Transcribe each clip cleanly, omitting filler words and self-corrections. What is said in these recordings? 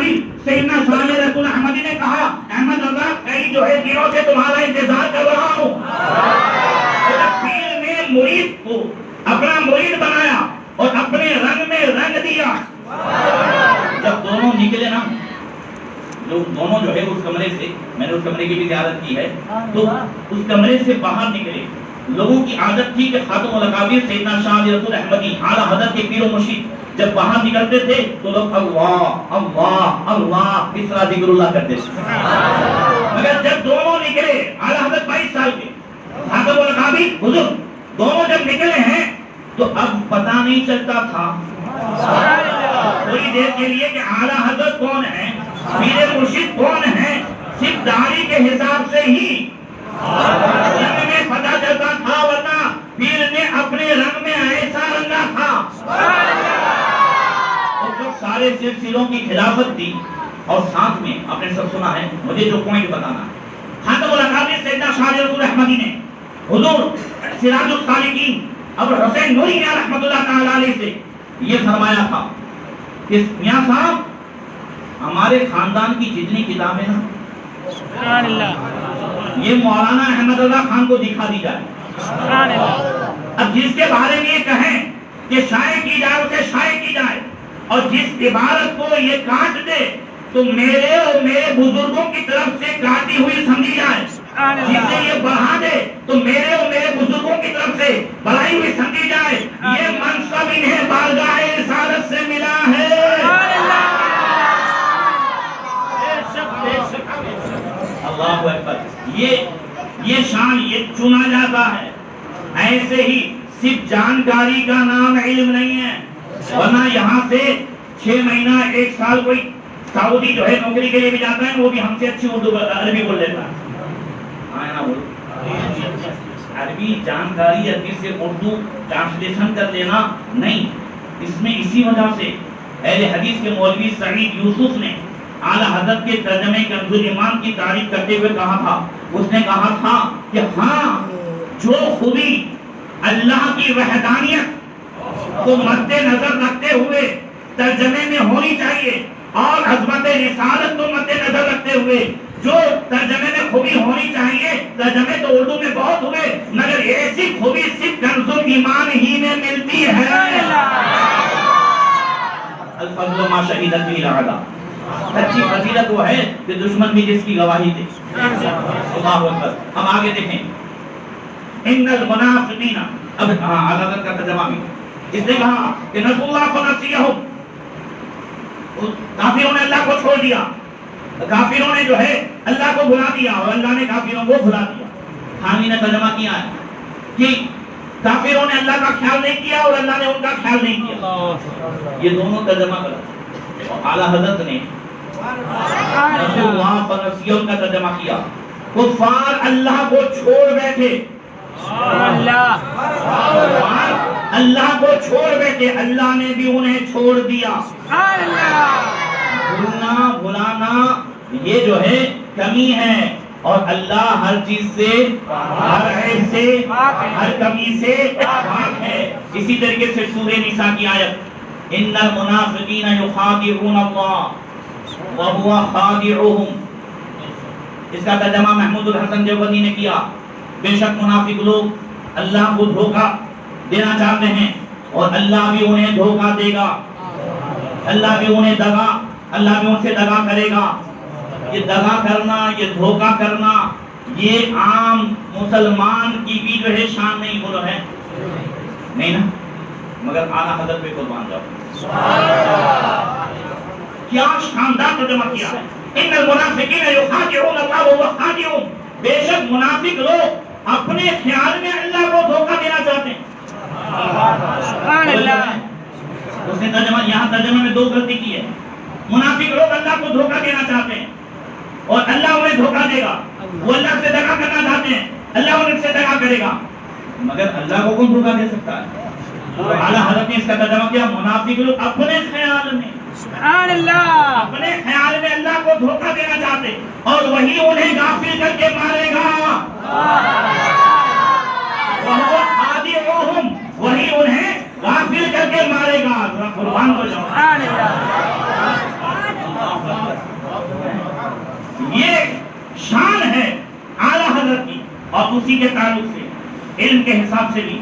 آئی سیدنا شاہ رسول احمدی نے کہا احمد رضا کئی جو ہے دنوں سے تمہارا انتظار کر رہا ہوں. پیر نے مرید کو اپنا مرید بنایا اور اپنے رنگ میں رنگ دیا. جب دونوں نکلے نا لوگ دونوں جو ہے اس کمرے سے, میں نے اس کمرے کی بھی زیارت کی ہے, تو اس کمرے سے باہر نکلے. لوگوں کی عادت تھی کہ خاتم الاکابر سیدنا شاہ رسول احمدی اعلیٰ حضرت کے پیر و مرشد جب باہر نکلتے تھے تو لوگ اللہ اللہ اللہ اس طرح ذکر اللہ کرتے تھے. مگر جب دونوں نکلے اعلیٰ حضرت 22 سال کے خاتم الاکابر حضور دونوں جب نکلے ہیں تو اب پتہ نہیں چلتا تھا تھوڑی دیر کے لیے کہ اعلیٰ حضرت کون ہے, پیر مرشد کون ہے. صرف داڑھی کے حساب سے ہی رنگ میں پتہ چلتا تھا, ورنہ پیر نے اپنے رنگ میں ایسا رنگا تھا. اور جب سارے سلسلوں کی خلافت دی اور ساتھ میں آپ نے سب سنا ہے, مجھے جو پوائنٹ بتانا ہے, خاتم الاکابر سیدنا شاہ رسول احمدی نے حضور سراج السالکین ابو حسین نوری رحمۃ اللہ تعالی علیہ سے یہ فرمایا تھا کہ میاں صاحب ہمارے خاندان کی جتنی کتابیں نا سبحان اللہ یہ مولانا احمد رضا خان کو دکھا دی جائے. سبحان اللہ. اب جس کے بارے میں یہ کہیں کہ شائع کی جائے اسے شائع کی جائے, اور جس عبارت کو یہ کاٹ دے تو میرے اور میرے بزرگوں کی طرف سے کاٹی ہوئی سمجھی جائے. جسے یہ بڑھا دے تو میرے اور میرے بزرگوں کی طرف سے بڑھائی ہوئی سمجھی جائے. یہ منصب انہیں بارگاہ رسالت سے ملا ہے. اللہ اکبر. یہ شان یہ چنا جاتا ہے. ایسے ہی صرف جانکاری کا نام علم نہیں ہے, ورنہ یہاں سے 6 مہینہ 1 سال کوئی سعودی جو ہے نوکری کے لیے بھی جاتا ہے, وہ بھی ہم سے اچھی اردو عربی بول لیتا ہے. عربی جانکاری عربی سے اردو ٹرانسلیشن کر لینا نہیں. اس میں اسی وجہ سے اہل حدیث کے مولوی سعید یوسف نے اعلیٰ حضرت کے ترجمے کنز الایمان کی تعریف کرتے ہوئے کہا تھا, اس نے کہا تھا کہ ہاں جو خوبی اللہ کی وحدانیت کو مد نظر رکھتے ہوئے ترجمے میں ہونی چاہیے اور عظمت رسالت کو مد نظر رکھتے ہوئے جو ترجمے میں خوبی ہونی چاہیے, ترجمے تو اردو میں بہت ہوئے مگر ایسی خوبی صرف کنز الایمان ہی میں ملتی ہے. الفضل ما شہدت به الاعداء. سچی فضیلت وہ ہے کہ دشمن بھی جس کی گواہی دے. اللہ اکبر. ہم آگے دیکھیں ان المنافقین. اب حضرت کا ترجمہ بھی اس نے کہا کہ نسوا اللہ فنسیہم, کافروں نے اللہ کو چھوڑ دیا, کافروں نے جو ہے اللہ کو بھلا دیا اور اللہ نے کافروں کو بھلا دیا. حامی نے ترجمہ کیا ہے کہ کافروں نے اللہ کا خیال نہیں کیا اور اللہ نے ان کا خیال نہیں کیا. یہ دونوں ترجمہ کرو. اعلیٰ حضرت نے نسوا اللہ فنسیہم کا ترجمہ کیا, کفار اللہ کو چھوڑ بیٹھے, اللہ کو چھوڑ بیٹھے, اللہ نے بھی انہیں چھوڑ دیا. بھولنا بھلانا یہ جو ہے کمی ہے, اور اللہ ہر چیز سے ہر عیب سے ہر کمی سے پاک ہے. اسی طریقے سے سورہ نساء کی آیت ان المنافقین یخادعون اللہ وهو خادعهم, اس کا ترجمہ محمود الحسن دیوبندی نے کیا. بے شک منافق لوگ اللہ کو دھوکہ دینا چاہتے ہیں اور اللہ بھی انہیں دھوکہ دے گا, اللہ بھی انہیں دگا, اللہ بھی ان سے دگا کرے گا. یہ دگا کرنا, یہ دھوکہ کرنا, یہ عام مسلمان کی بھی جو ہے شان نہیں, بولو ہے نہیں نا, مگر اعلیٰ حضرت پہ قربان جاؤ. کیا شاندار ترجمہ کیا ہے. ان المنافقین یخادعون اللہ وهو خادعهم, بے شک منافق لوگ اپنے خیال میں اللہ کو دھوکہ دینا چاہتے ہیں. سبحان اللہ. اس نے ترجمہ یہاں ترجمہ میں 2 غلطی کی ہے. منافق لوگ اللہ کو دھوکہ دینا چاہتے ہیں اور اللہ انہیں دھوکہ دے گا. وہ اللہ سے دغا کرنا چاہتے ہیں, اللہ ان سے دغا کرے گا. مگر اللہ کو کون دھوکہ دے سکتا ہے؟ اعلیٰ حضرت نے اس کا ترجمہ کیا, منافق لوگ اپنے خیال میں, سبحان اللہ, اپنے خیال میں اللہ کو دھوکہ دینا چاہتے اور وہی انہیں غافل کر کے مارے گا. وَهُوَ خَادِعُهُمْ, وہی انہیں غافل کر کے مارے گا. قربان ہو جاؤ. اسی کے تعلق سے علم کے حساب سے بھی.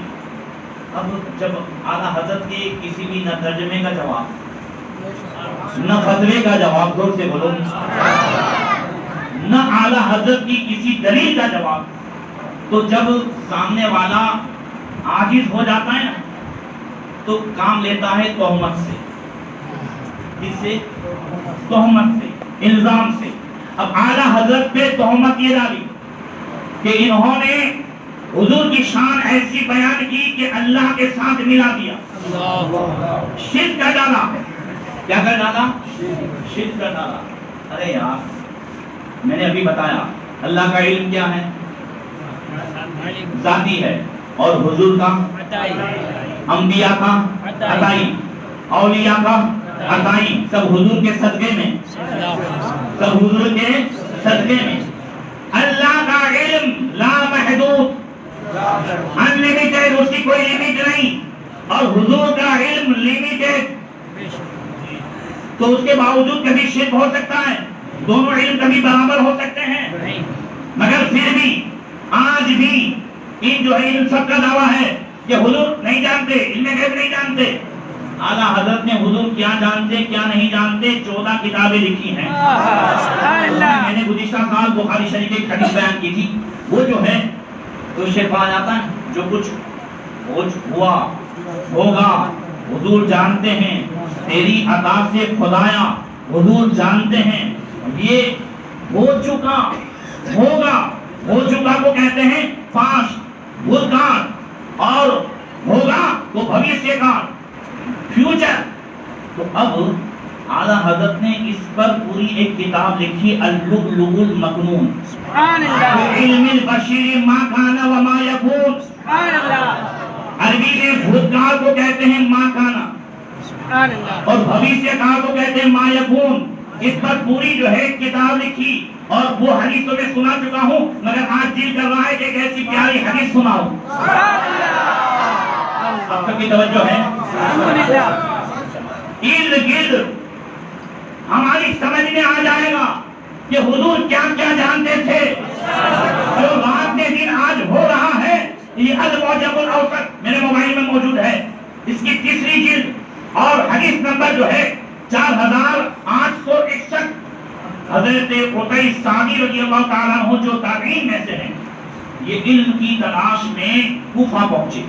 اب جب اعلیٰ حضرت کے کسی بھی نہ ترجمے کا جواب نہ فتوے کا جواب، زور سے بولو، نہ اعلیٰ حضرت کی کسی دلیل کا جواب، تو جب سامنے والا عاجز ہو جاتا ہے نا تو کام لیتا ہے تہمت سے. کس سے؟ تہمت سے، الزام سے. اب اعلیٰ حضرت پہ تہمت یہ ڈالی کہ انہوں نے حضور کی شان ایسی بیان کی کہ اللہ کے ساتھ ملا دیا، شرک کا ڈالا. کیا کر ڈالا؟ شرک کا ڈالا. ارے یار، میں نے ابھی بتایا اللہ کا علم کیا ہے؟ ذاتی ہے، اور حضور کا انبیاء کا عطائی، اولیاء کا عطائی، سب حضور کے صدقے میں، سب حضور کے صدقے میں. اللہ کا علم لا محدود، انلیمیٹڈ، اس کی کوئی لیمٹ نہیں، اور حضور کا علم لیمیٹڈ. تو اس کے باوجود کبھی شرک ہو سکتا ہے، دونوں علم کبھی برابر ہو سکتے ہیں، مگر پھر بھی آج بھی ان جو علم سب کا دعویٰ ہے کہ حضور نہیں جانتے، علم غیب نہیں جانتے. اعلیٰ حضرت نے حضور کیا جانتے کیا نہیں جانتے 14 کتابیں لکھی ہیں. میں نے گزشتہ سال بخاری شریف کی حدیث بیان کی تھی. وہ جو ہے تو شرک آ جاتا ہے، جو کچھ ہوا ہوگا حضور جانتے ہیں، تیری عطا سے خدایا حضور جانتے ہیں. یہ ہو چکا، ہوگا، ہو چکا کو کہتے ہیں پاسٹ، بھوتکال، اور ہوگا تو بھویشیہ کال، فیوچر. تو اب اعلیٰ حضرت نے اس پر پوری ایک کتاب لکھی، اللؤلؤ المکنون، علم البشر ما کان و ما یکون. عربی میں بھوتکال کو کہتے ہیں ما کانا، اور بھویشیہ کال کو کہتے ہیں ما یکون. اس پر پوری جو ہے کتاب لکھی، اور وہ حدیث تو میں سنا چکا ہوں، مگر آج دل کر رہا ہے کہ ایک ایسی پیاری حدیث سناؤ. آپ سب کی توجہ ہے؟ ارد گرد ہماری سمجھ میں آ جائے گا کہ حضور کیا کیا جانتے تھے. جو رات کے دن آج ہو رہا ہے، یہ المعجم الاوسط میرے موبائل میں موجود ہے، اس کی 3ری جلد، اور حدیث نمبر جو ہے 4861. حضرت قطعی سعدی رضی اللہ تعالیٰ عنہ جو تابعین میں سے ہیں، یہ علم کی تلاش میں کوفہ پہنچے.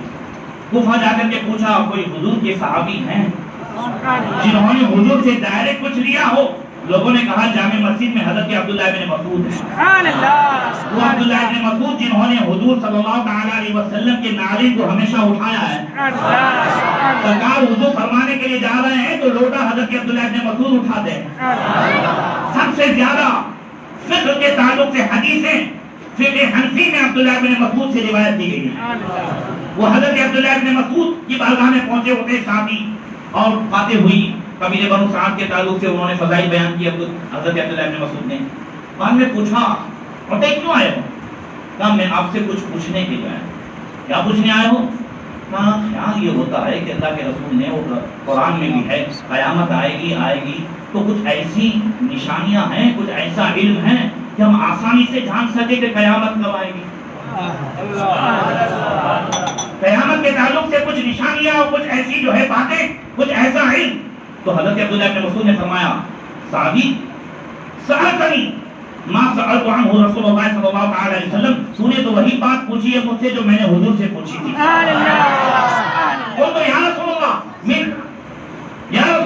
کوفہ جا کر کے پوچھا کوئی حضور کے صحابی ہیں جنہوں نے حضور سے ڈائریکٹ کچھ لیا ہو؟ لوگوں نے کہا جامع مسجد میں حضرت عبداللہ ابن مسعود ہیں. وہ عبداللہ ابن مسعود جنہوں نے حضور صلی اللہ تعالیٰ علیہ وسلم کے نالین کو ہمیشہ اٹھایا ہے. سرکار وضو فرمانے کے لیے جا رہے ہیں تو لوٹا حضرت عبداللہ ابن مسعود اٹھاتے ہیں. سب سے زیادہ فقہ کے تعلق سے حدیثیں فقہ حنفی میں عبداللہ ابن مسعود سے روایت دی گئی ہیں. وہ حضرت عبداللہ ابن مسعود کی بارگاہ میں پہنچے ہوتے صحابی، اور باتیں ہوئی قبیلے بنو سعد کے تعلق سے، انہوں نے فضائل بیان کی حضرت عبداللہ ابن مسعود نے. بعد میں پوچھا بتائیے کیوں آئے ہو؟ کہا میں آپ سے کچھ پوچھنے کے لیے آیا. کیا پوچھنے آئے ہو؟ کہا خیال یہ ہوتا ہے کہ اللہ کے رسول نے، وہ قرآن میں بھی ہے، قیامت آئے گی تو کچھ ایسی نشانیاں ہیں، کچھ ایسا علم ہے کہ ہم آسانی سے جان سکے کہ قیامت کب آئے گی. قیامت کے تعلق سے کچھ نشانیاں اور کچھ ایسی جو ہے باتیں، کچھ ایسا علم. تو حضرت عبداللہ ابن مسعود نے فرمایا صحابی سألتنی ما سألت عنہ رسول اللہ صلی اللہ علیہ وسلم، تو نے تو وہی بات پوچھی ہے مجھ سے جو میں نے حضور سے پوچھی تھی. قلت یا رسول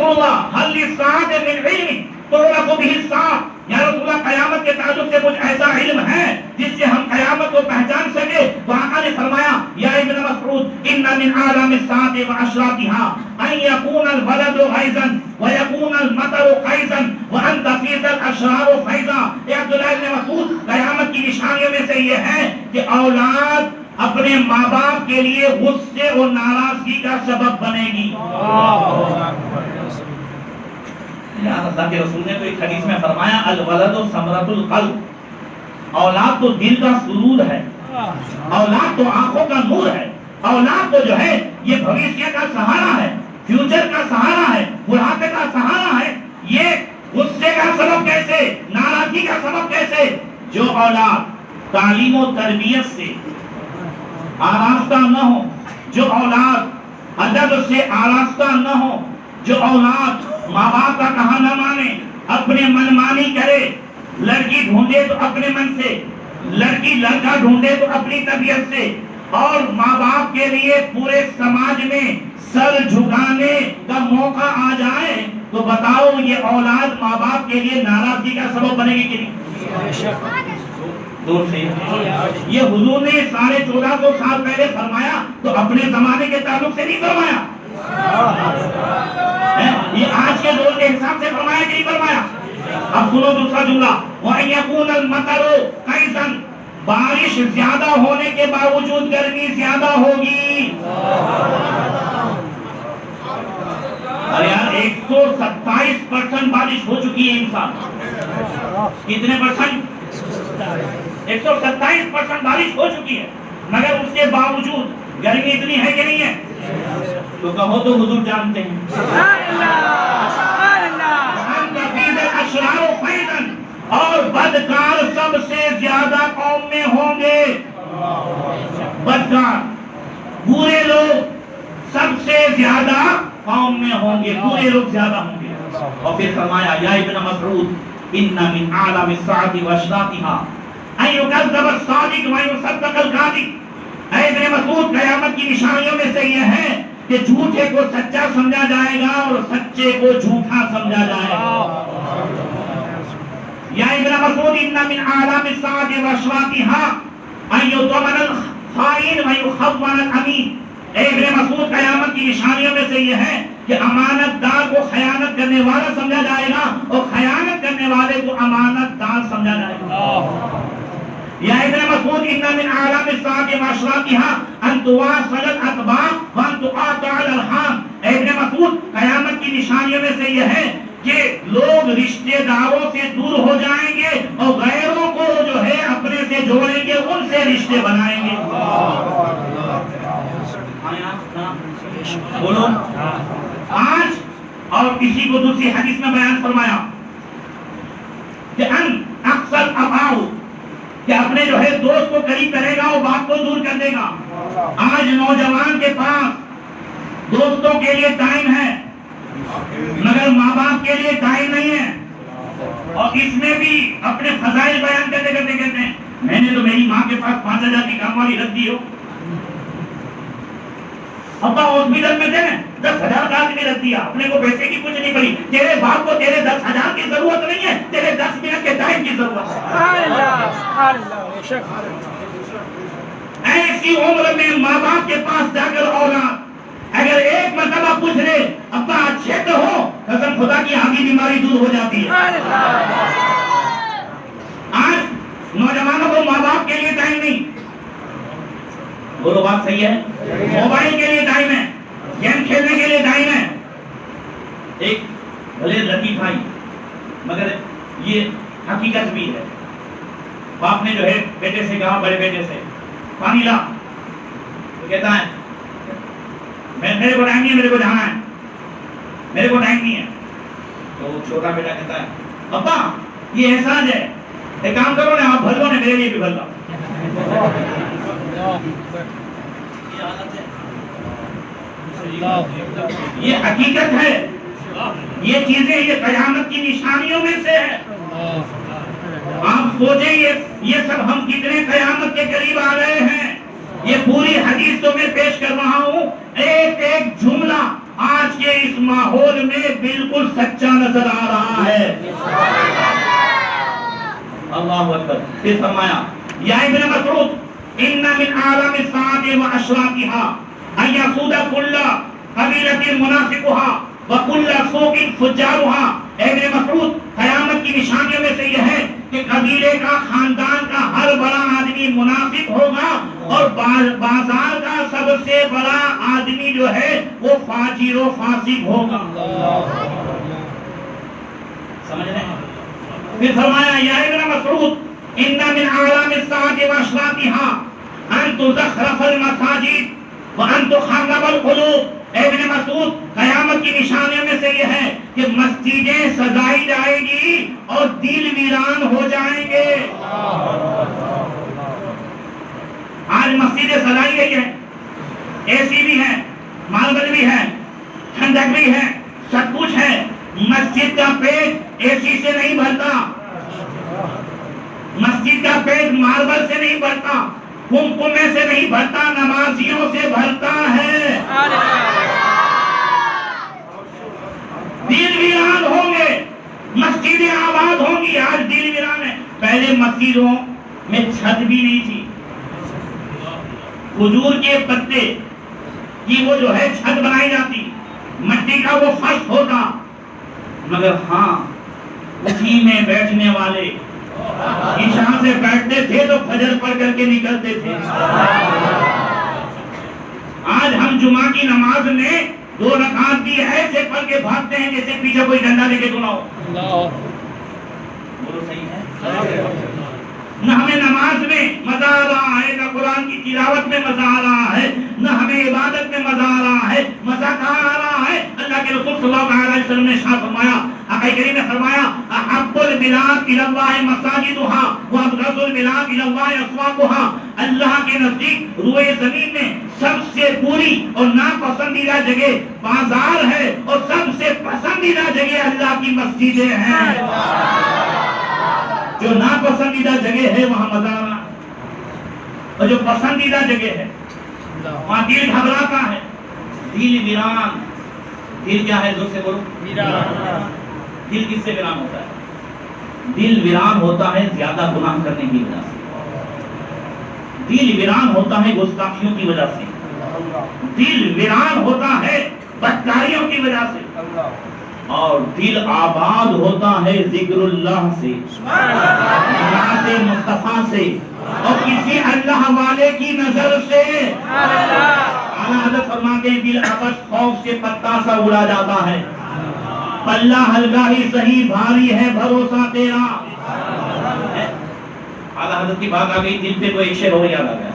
اللہ حل للساعة من علم تعرف به الساعة. یا رسول اللہ قیامت کے تعلق سے کچھ ایسا علم ہے جس سے ہم قیامت کو پہچان سکے؟ تو آقا نے فرمایا یا ابن مسعود ان من علام الساعة واشراطها ان يكون الولد غيظا ويكون المطر قيظا وان تفيض الاشرار فيضا. اے عبداللہ ابن مسعود، قیامت کی نشانیوں میں سے یہ ہے کہ اولاد اپنے ماں باپ کے لیے غصے اور ناراضگی کا سبب بنے گی. اللہ کے رسول نے تو ایک حدیث میں فرمایا الولد ثمرۃ القلب، اولاد تو دل کا سرور ہے، اولاد تو آنکھوں کا نور ہے، اولاد تو جو ہے یہ بھویشیہ کا سہارا ہے، فیوچر کا سہارا ہے، بڑھاپے کا سہارا ہے. یہ غصے کا سبب کیسے، ناراضگی کا سبب کیسے؟ جو اولاد تعلیم و تربیت سے آراستہ نہ ہو، جو اولاد ادب سے آراستہ نہ ہو، جو اولاد ماں باپ کا کہا نہ مانے، اپنے من مانی کرے، لڑکی ڈھونڈے تو اپنے من سے، لڑکی لڑکا ڈھونڈے تو اپنی طبیعت سے، اور ماں باپ کے لیے پورے سماج میں سر جھکانے کا موقع آ جائے تو بتاؤ یہ اولاد ماں باپ کے لیے ناراضگی کا سبب بنے گی کہ نہیں؟ دور سے یہ حضور نے 1450 سال پہلے فرمایا تو اپنے زمانے کے تعلق سے نہیں فرمایا، یہ آج کے دور کے حساب سے فرمایا کہ نہیں فرمایا؟ اب سنو دوسرا جملہ، وَأَن يَكُونَ الْمَطَرُ قَيْسًا، بارش زیادہ ہونے کے باوجود گرمی زیادہ ہوگی۔ ارے یار 127% بارش ہو چکی ہے انسان، کتنے پرسنٹ؟ 127% بارش ہو چکی ہے، مگر اس کے باوجود گرمی اتنی ہے کہ نہیں ہے؟ تو کہو تو حضور جانتے ہیں۔ اور بدکار سب سے زیادہ قوم میں ہوں گے، بدکار برے لوگ سب سے زیادہ قوم میں ہوں گے، برے لوگ زیادہ ہوں گے۔ اور پھر فرمایا یا ابن مسعود ان من اعلام الساعة واشراطها ان يكذب الصادق ويصدق الكاذب۔ اے ابن مسعود، قیامت کی نشانیوں میں سے یہ ہے کہ جھوٹے کو سچا سمجھا جائے گا اور سچے کو جھوٹا سمجھا جائے گا۔ یا ابن مسعود ان من اعلام الساعة واشراطها ان يؤتمن الخائن ويخون الامين۔ اے ابن مسعود، قیامت کی نشانیوں میں سے یہ ہے کہ امانت دار کو خیانت کرنے والا سمجھا جائے گا اور خیانت کرنے والے کو امانت دار سمجھا جائے گا۔ یا ابن مسعود ان من اعلام الساعة واشراطها ان تواصل الاطباق وان تقاطع الارحام۔ اے ابن مسعود، قیامت کی نشانیوں میں سے یہ ہے کہ لوگ رشتہ داروں سے دور ہو جائیں گے اور غیروں کو جو ہے اپنے سے جوڑیں گے، ان سے رشتے بنائیں گے۔ بولو آج، اور کسی کو دوسری حدیث میں بیان فرمایا کہ ان اکثر اباؤ، کہ اپنے جو ہے دوست کو قریب کرے گا اور باپ کو دور کر دے گا۔ آج نوجوان کے پاس دوستوں کے لیے ٹائم ہے مگر ماں باپ کے لیے ٹائم نہیں ہے، اور اس میں بھی اپنے فضائل بیان کرتے کرتے کہتے ہیں میں نے تو میری ماں کے پاس 5000 کی کام والی رکھ دی ہو، ابا ہاسپٹل میں تھے 10,000 کا آدمی رکھ دیا، اپنے کو پیسے کی کچھ نہیں پڑی۔ تیرے باپ کو تیرے 10,000 کی ضرورت نہیں ہے، تیرے 10 منٹ کے ٹائم کی ضرورت ہے۔ ایسی عمر میں ماں باپ کے پاس جا کر اولاد اگر ایک مرتبہ پوچھ لے ابا اچھے تو ہو، قسم خدا کی آدھی بیماری دور ہو جاتی ہے۔ آج نوجوانوں کو ماں باپ کے لیے ٹائم نہیں، بولو بات صحیح ہے، موبائل کے لیے ٹائم ہے، گیم کھیلنے کے لیے ٹائم ہے۔ ایک بھلے لطیف بھائی مگر یہ حقیقت بھی ہے، باپ نے جو ہے بیٹے سے کہا، بڑے بیٹے سے پانی لا، تو کہتا ہے میرے کو ٹائم نہیں ہے، میرے کو جانا ہے، میرے کو ٹائم نہیں ہے۔ تو چھوٹا بیٹا کہتا ہے ابا یہ احسان ہے، ایک کام کرو نا آپ بھر لو نا، میرے لیے بھی بھر لو۔ یہ حقیقت ہے، یہ چیزیں یہ قیامت کی نشانیوں میں سے ہے۔ آپ سوچیں یہ سب ہم کتنے قیامت کے قریب آ رہے ہیں۔ یہ پوری حدیث تو میں پیش کر رہا ہوں، ایک ایک جملہ آج کے اس ماحول میں بالکل سچا نظر آ رہا ہے۔ اللہ اکبر۔ پھر فرمایا یا ابن مسعود ان من اعلام الساعة واشراطها ان يسود كل قبيلة منافقها وكل سوق فجارها۔ اے ابن مسعود، قیامت کی نشانیوں میں سے یہ ہے کہ قبیلے کا، خاندان کا ہر بڑا آدمی منافق ہوگا اور بازار کا سب سے بڑا آدمی جو ہے وہ فاجر و فاسق ہوگا۔ سمجھ رہے ہیں؟ پھر فرمایا یا ابن مسعود ان من اعلام الساعة واشراطها ان تزخرف المساجد وان تخرب القلوب۔ اے ابن مسعود، قیامت کی نشانیوں میں سے یہ ہے کہ مسجدیں سجائی جائیں گی اور دل ویران ہو جائیں گے۔ آج مسجدیں سجائی گئی ہیں، اے سی بھی ہے، ماربل بھی ہے، ٹھنڈک بھی ہے، سب کچھ ہے، مسجد کا پیٹ اے سی سے نہیں بھرتا، مسجد کا پیٹ ماربل سے نہیں بھرتا، کمکمے سے نہیں بھرتا، نمازیوں سے بھرتا ہے۔ دل ویران ہوں گے، مسجدیں آباد ہوں گی۔ آج دل ویران ہے۔ پہلے مسجدوں میں چھت بھی نہیں تھی، کھجور کے پتے کی وہ جو ہے چھت بنائی جاتی، مٹی کا وہ فرش ہوتا، مگر ہاں اسی میں بیٹھنے والے عشاء سے بیٹھتے تھے تو فجر پڑھ کر کے نکلتے تھے۔ آج ہم جمعہ کی نماز میں 2 رکعت بھی ایسے پڑھ کے بھاگتے ہیں جیسے پیچھے کوئی ڈنڈا لے کے کھڑا ہو۔ بولو صحیح ہے؟ نہ ہمیں نماز میں مزہ آ رہا ہے، نہ قرآن کی تلاوت میں مزہ آ رہا ہے، نہ ہمیں عبادت میں مزہ آ رہا ہے۔ مزہ کہاں آ رہا ہے؟ اللہ کے رسول صلی اللہ علیہ وسلم نے ارشاد فرمایا، آقا کریم نے فرمایا، احب البلاد الی اللہ مساجدها وابغض البلاد الی اللہ اسواقها۔ اللہ کے نزدیک روئے زمین میں سب سے بری اور ناپسندیدہ جگہ بازار ہے، اور سب سے پسندیدہ جگہ اللہ کی مسجدیں ہیں۔ جو ناپسندیدہ جگہ ہے وہاں مزہ آنا، اور جو پسندیدہ جگہ ہے وہاں دل گھبراتا ہے، دل ویران۔ دل کیا ہے؟ زور سے بولو۔ دل کس سے ویران ہوتا ہے؟ دل ویران ہوتا ہے زیادہ گناہ کرنے کی وجہ سے، دل ویران ہوتا ہے گستاخیوں کی وجہ سے، دل ویران ہوتا ہے بدکاریوں کی وجہ سے، اور دل آباد ہوتا ہے ذکر اللہ سے، نعت مصطفیٰ سے، اور کسی اللہ والے کی نظر سے۔ اعلیٰ حضرت فرماتے ہیں دل ابد خوف سے پتا سا اڑا جاتا ہے، پلہ ہلکا ہی صحیح بھاری ہے بھروسہ تیرا۔ اعلیٰ حضرت کی بات آ گئی، دل پہ کوئی شعر اور یاد آ گیا،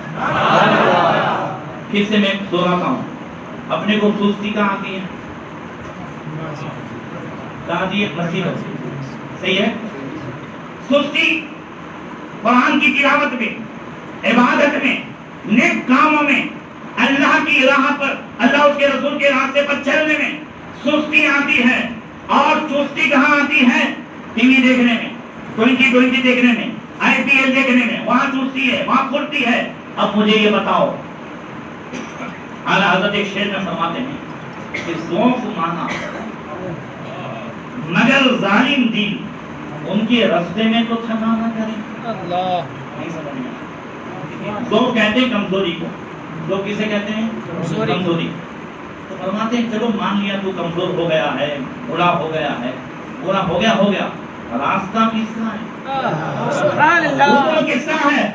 پھر سے میں دہراتا ہوں۔ اپنے کو سستی کہاں آتی ہے؟ کہاں دی؟ مسجد۔ صحیح ہے؟ سستی قرآن کی تلاوت میں، عبادت میں، نیک کاموں میں، اللہ کی راہ پر، اللہ اس کے رسول کے راستے پر چلنے میں سستی آتی ہے۔ اور چستی کہاں آتی ہے؟ ٹی وی دیکھنے میں، 2020 دیکھنے میں، IPL دیکھنے میں، وہاں چستی ہے، وہاں پھرتی ہے۔ اب مجھے یہ بتاؤ، اعلیٰ حضرت ایک شعر میں فرماتے ہیں کہ ذوق مانا مگر ظالم دل ان کے رستے میں تو تھکا نہ کرے۔ نہیں سمجھ میں؟ ذوق کہتے ہیں کمزوری کو، ذوق کسے کہتے ہیں؟ کمزوری۔ تو فرماتے ہیں چلو مان لیا تو کمزور ہو گیا ہے، بوڑھا ہو گیا ہے، بوڑھا ہو گیا، راستہ کس کا ہے؟ سبحان اللہ، وہ کس کا ہے؟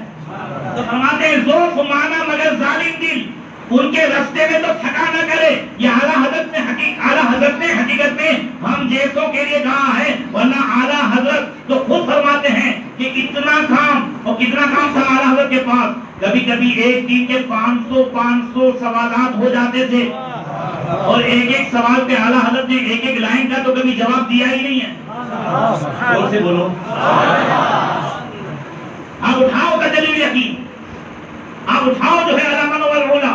تو فرماتے ہیں ذوق مانا مگر ظالم دل ان کے رستے میں تو تھکا نہ کرے۔ یہ اعلیٰ حضرت نے حقیقت میں ہم جیسوں کے لیے کہا ہے، ورنہ اعلیٰ حضرت تو خود فرماتے ہیں کہ اتنا کام، اور کتنا کام تھا اعلیٰ حضرت کے پاس، کبھی کبھی ایک دن کے 500 سوالات ہو جاتے تھے، اور ایک سوال پہ اعلیٰ حضرت نے ایک لائن کا تو کبھی جواب دیا ہی نہیں ہے۔ اور سے بولو، اب اٹھاؤ تجلیل یقین، اب اٹھاؤ جو ہے علامہ والعلا،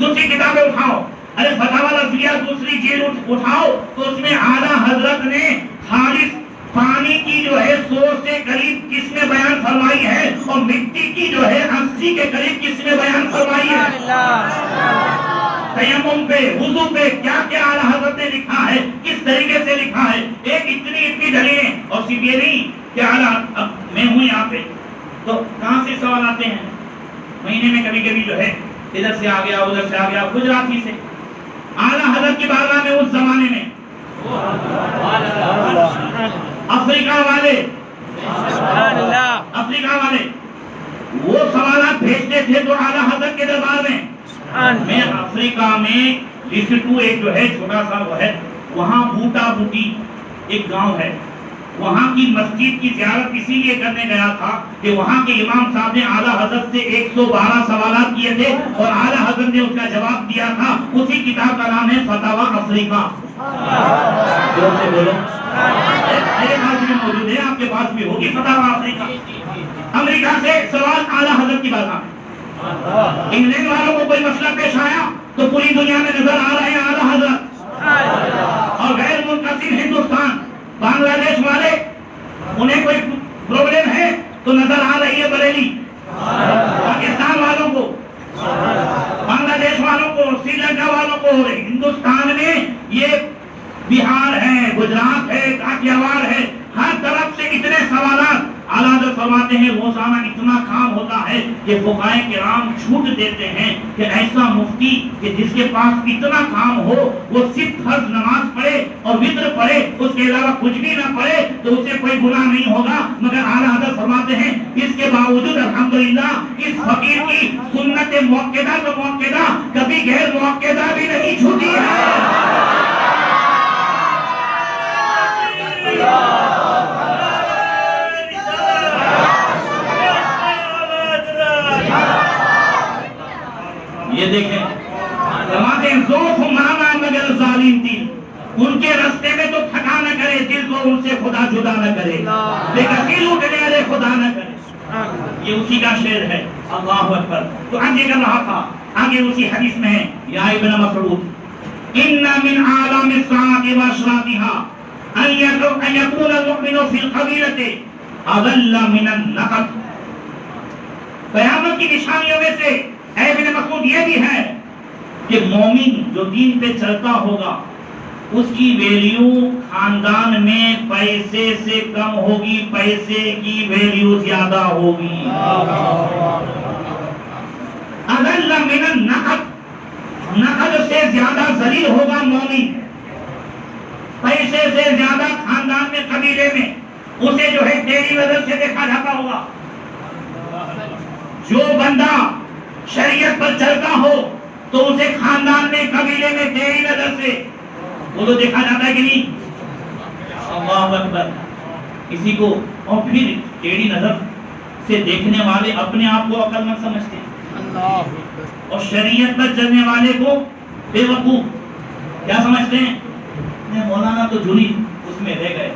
دوسری کتابیں اٹھاؤ، ارے فتاوی الازلیہ دوسری جلد اٹھاؤ، تو اس میں اعلیٰ حضرت نے خالص پانی کی جو ہے 100 سے قریب کس میں بیان فرمائی ہے، اور مٹی کی جو ہے 80 کے قریب کس میں بیان فرمائی ہے۔ تیمم پہ، وضو پہ کیا کیا اعلیٰ حضرت نے لکھا ہے، کس طریقے سے لکھا ہے، ایک اتنی دلیلیں۔ اور صرف یہ نہیں کہ اعلیٰ، اب میں ہوں یہاں پہ تو کہاں سے سوال آتے ہیں، مہینے میں کبھی کبھی جو ہے ادھر سے آ گیا ادھر سے آ گیا، گجراتی سے۔ اعلیٰ حضرت کی بارگاہ میں اس زمانے میں افریقہ والے وہ سوالات بھیجتے تھے تو اعلیٰ حضرت کے دربار میں افریقہ میں لسٹو ایک جو ہے چھوٹا سا وہ ہے، وہاں بوٹا بوٹی ایک گاؤں ہے، وہاں کی مسجد کی زیارت اسی لیے کرنے گیا تھا کہ وہاں کے امام صاحب نے اعلیٰ حضرت سے 112 سوالات کیے تھے، اور اعلیٰ حضرت نے اس کا جواب دیا تھا۔ اسی کتاب کا نام ہے فتاوی افریقہ۔ جوڑ سے بولو، میرے پاس بھی موجود ہے، آپ کے پاس بھی ہوگی فتاوی افریقہ۔ امریکہ سے سوال اعلیٰ حضرت کی بارگاہ میں، انگلینڈ والوں کو کوئی مسئلہ پیش آیا تو پوری دنیا میں نظر آ رہے ہیں اعلیٰ حضرت. اور غیر منقسم ہندوستان، بنگلہ دیش والے انہیں کوئی پرابلم ہے تو نظر آ رہی ہے بریلی. پاکستان والوں کو، بنگلہ دیش والوں کو، سری لنکا والوں کو، ہندوستان میں یہ بہار ہے، گجرات ہے، کاٹیاوار ہے، ہر طرف سے اتنے سوالات. اعلیٰ حضرت فرماتے ہیں روزانہ اتنا کام ہوتا ہے کہ فقہائے کرام چھوٹ دیتے ہیں کہ ایسا مفتی کہ جس کے پاس اتنا کام ہو وہ صرف فرض نماز پڑھے اور وتر پڑھے، اس کے علاوہ کچھ بھی نہ پڑھے تو اسے کوئی گناہ نہیں ہوگا. مگر اعلیٰ حضرت فرماتے ہیں اس کے باوجود الحمدللہ اس فقیر کی سنت موقدہ تو موقدہ کبھی غیر موقدہ بھی نہیں چھوٹی ہے. یہ دیکھیں فرماتے ہیں ذوق مانا مگر ظالم دل، ان کے رستے میں تو تھکا نہ کرے دل کو ان سے خدا جدا نہ کرے، لیکن دل اٹھنے والے خدا نہ کرے. یہ اسی کا شعر ہے. اللہ اکبر. تو آگے کر رہا تھا، آگے اسی حدیث میں ہے یا ابن مسعود ان من اعلام الساعة واشراطها ان يكون المؤمن في القبيلة اضل من النقد. قیامت کی نشانیوں میں سے اے ابن مسعود یہ بھی ہے کہ مومن جو دین پہ چلتا ہوگا اس کی ویلیو خاندان میں پیسے سے کم ہوگی، پیسے کی ویلیو زیادہ ہوگی. اضل من النقد، نقد سے زیادہ ذلیل ہوگا مومن، پیسے سے زیادہ خاندان میں قبیلے میں اسے جو ہے ٹیڑھی نظر سے دیکھا جاتا ہوگا. جو بندہ شریعت پر چلتا ہو تو اسے خاندان میں قبیلے میں ٹیڑھی نظر سے وہ تو دیکھا جاتا ہے کہ نہیں. اللہ اکبر. کسی کو اور پھر ٹیڑھی نظر سے دیکھنے والے اپنے آپ کو عقل مند سمجھتے ہیں اور شریعت پر چلنے والے کو بے وقوف کیا سمجھتے ہیں. مولانا تو جھولی اس میں رہ گئے،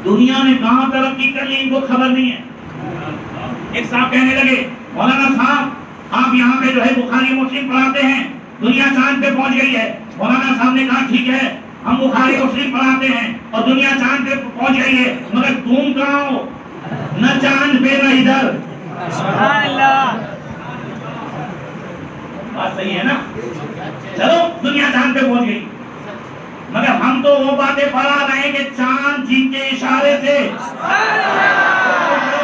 دنیا نے کہاں ترقی کر لی ان کو خبر نہیں ہے. ایک صاحب کہنے لگے مولانا صاحب آپ یہاں پہ جو ہے بخاری مسلم پڑھاتے ہیں، دنیا چاند پہ پہنچ گئی ہے. مولانا صاحب نے کہا ٹھیک ہے ہم بخاری مسلم پڑھاتے ہیں اور دنیا چاند پہ پہنچ گئی ہے، مگر تم کہاں ہو؟ نہ چاند پہ نہ ادھر. سبحان اللہ. بات صحیح ہے نا؟ چلو دنیا چاند پہ پہنچ گئی مگر ہم تو وہ باتیں پڑھا رہے ہیں کہ چاند جن کے اشارے سے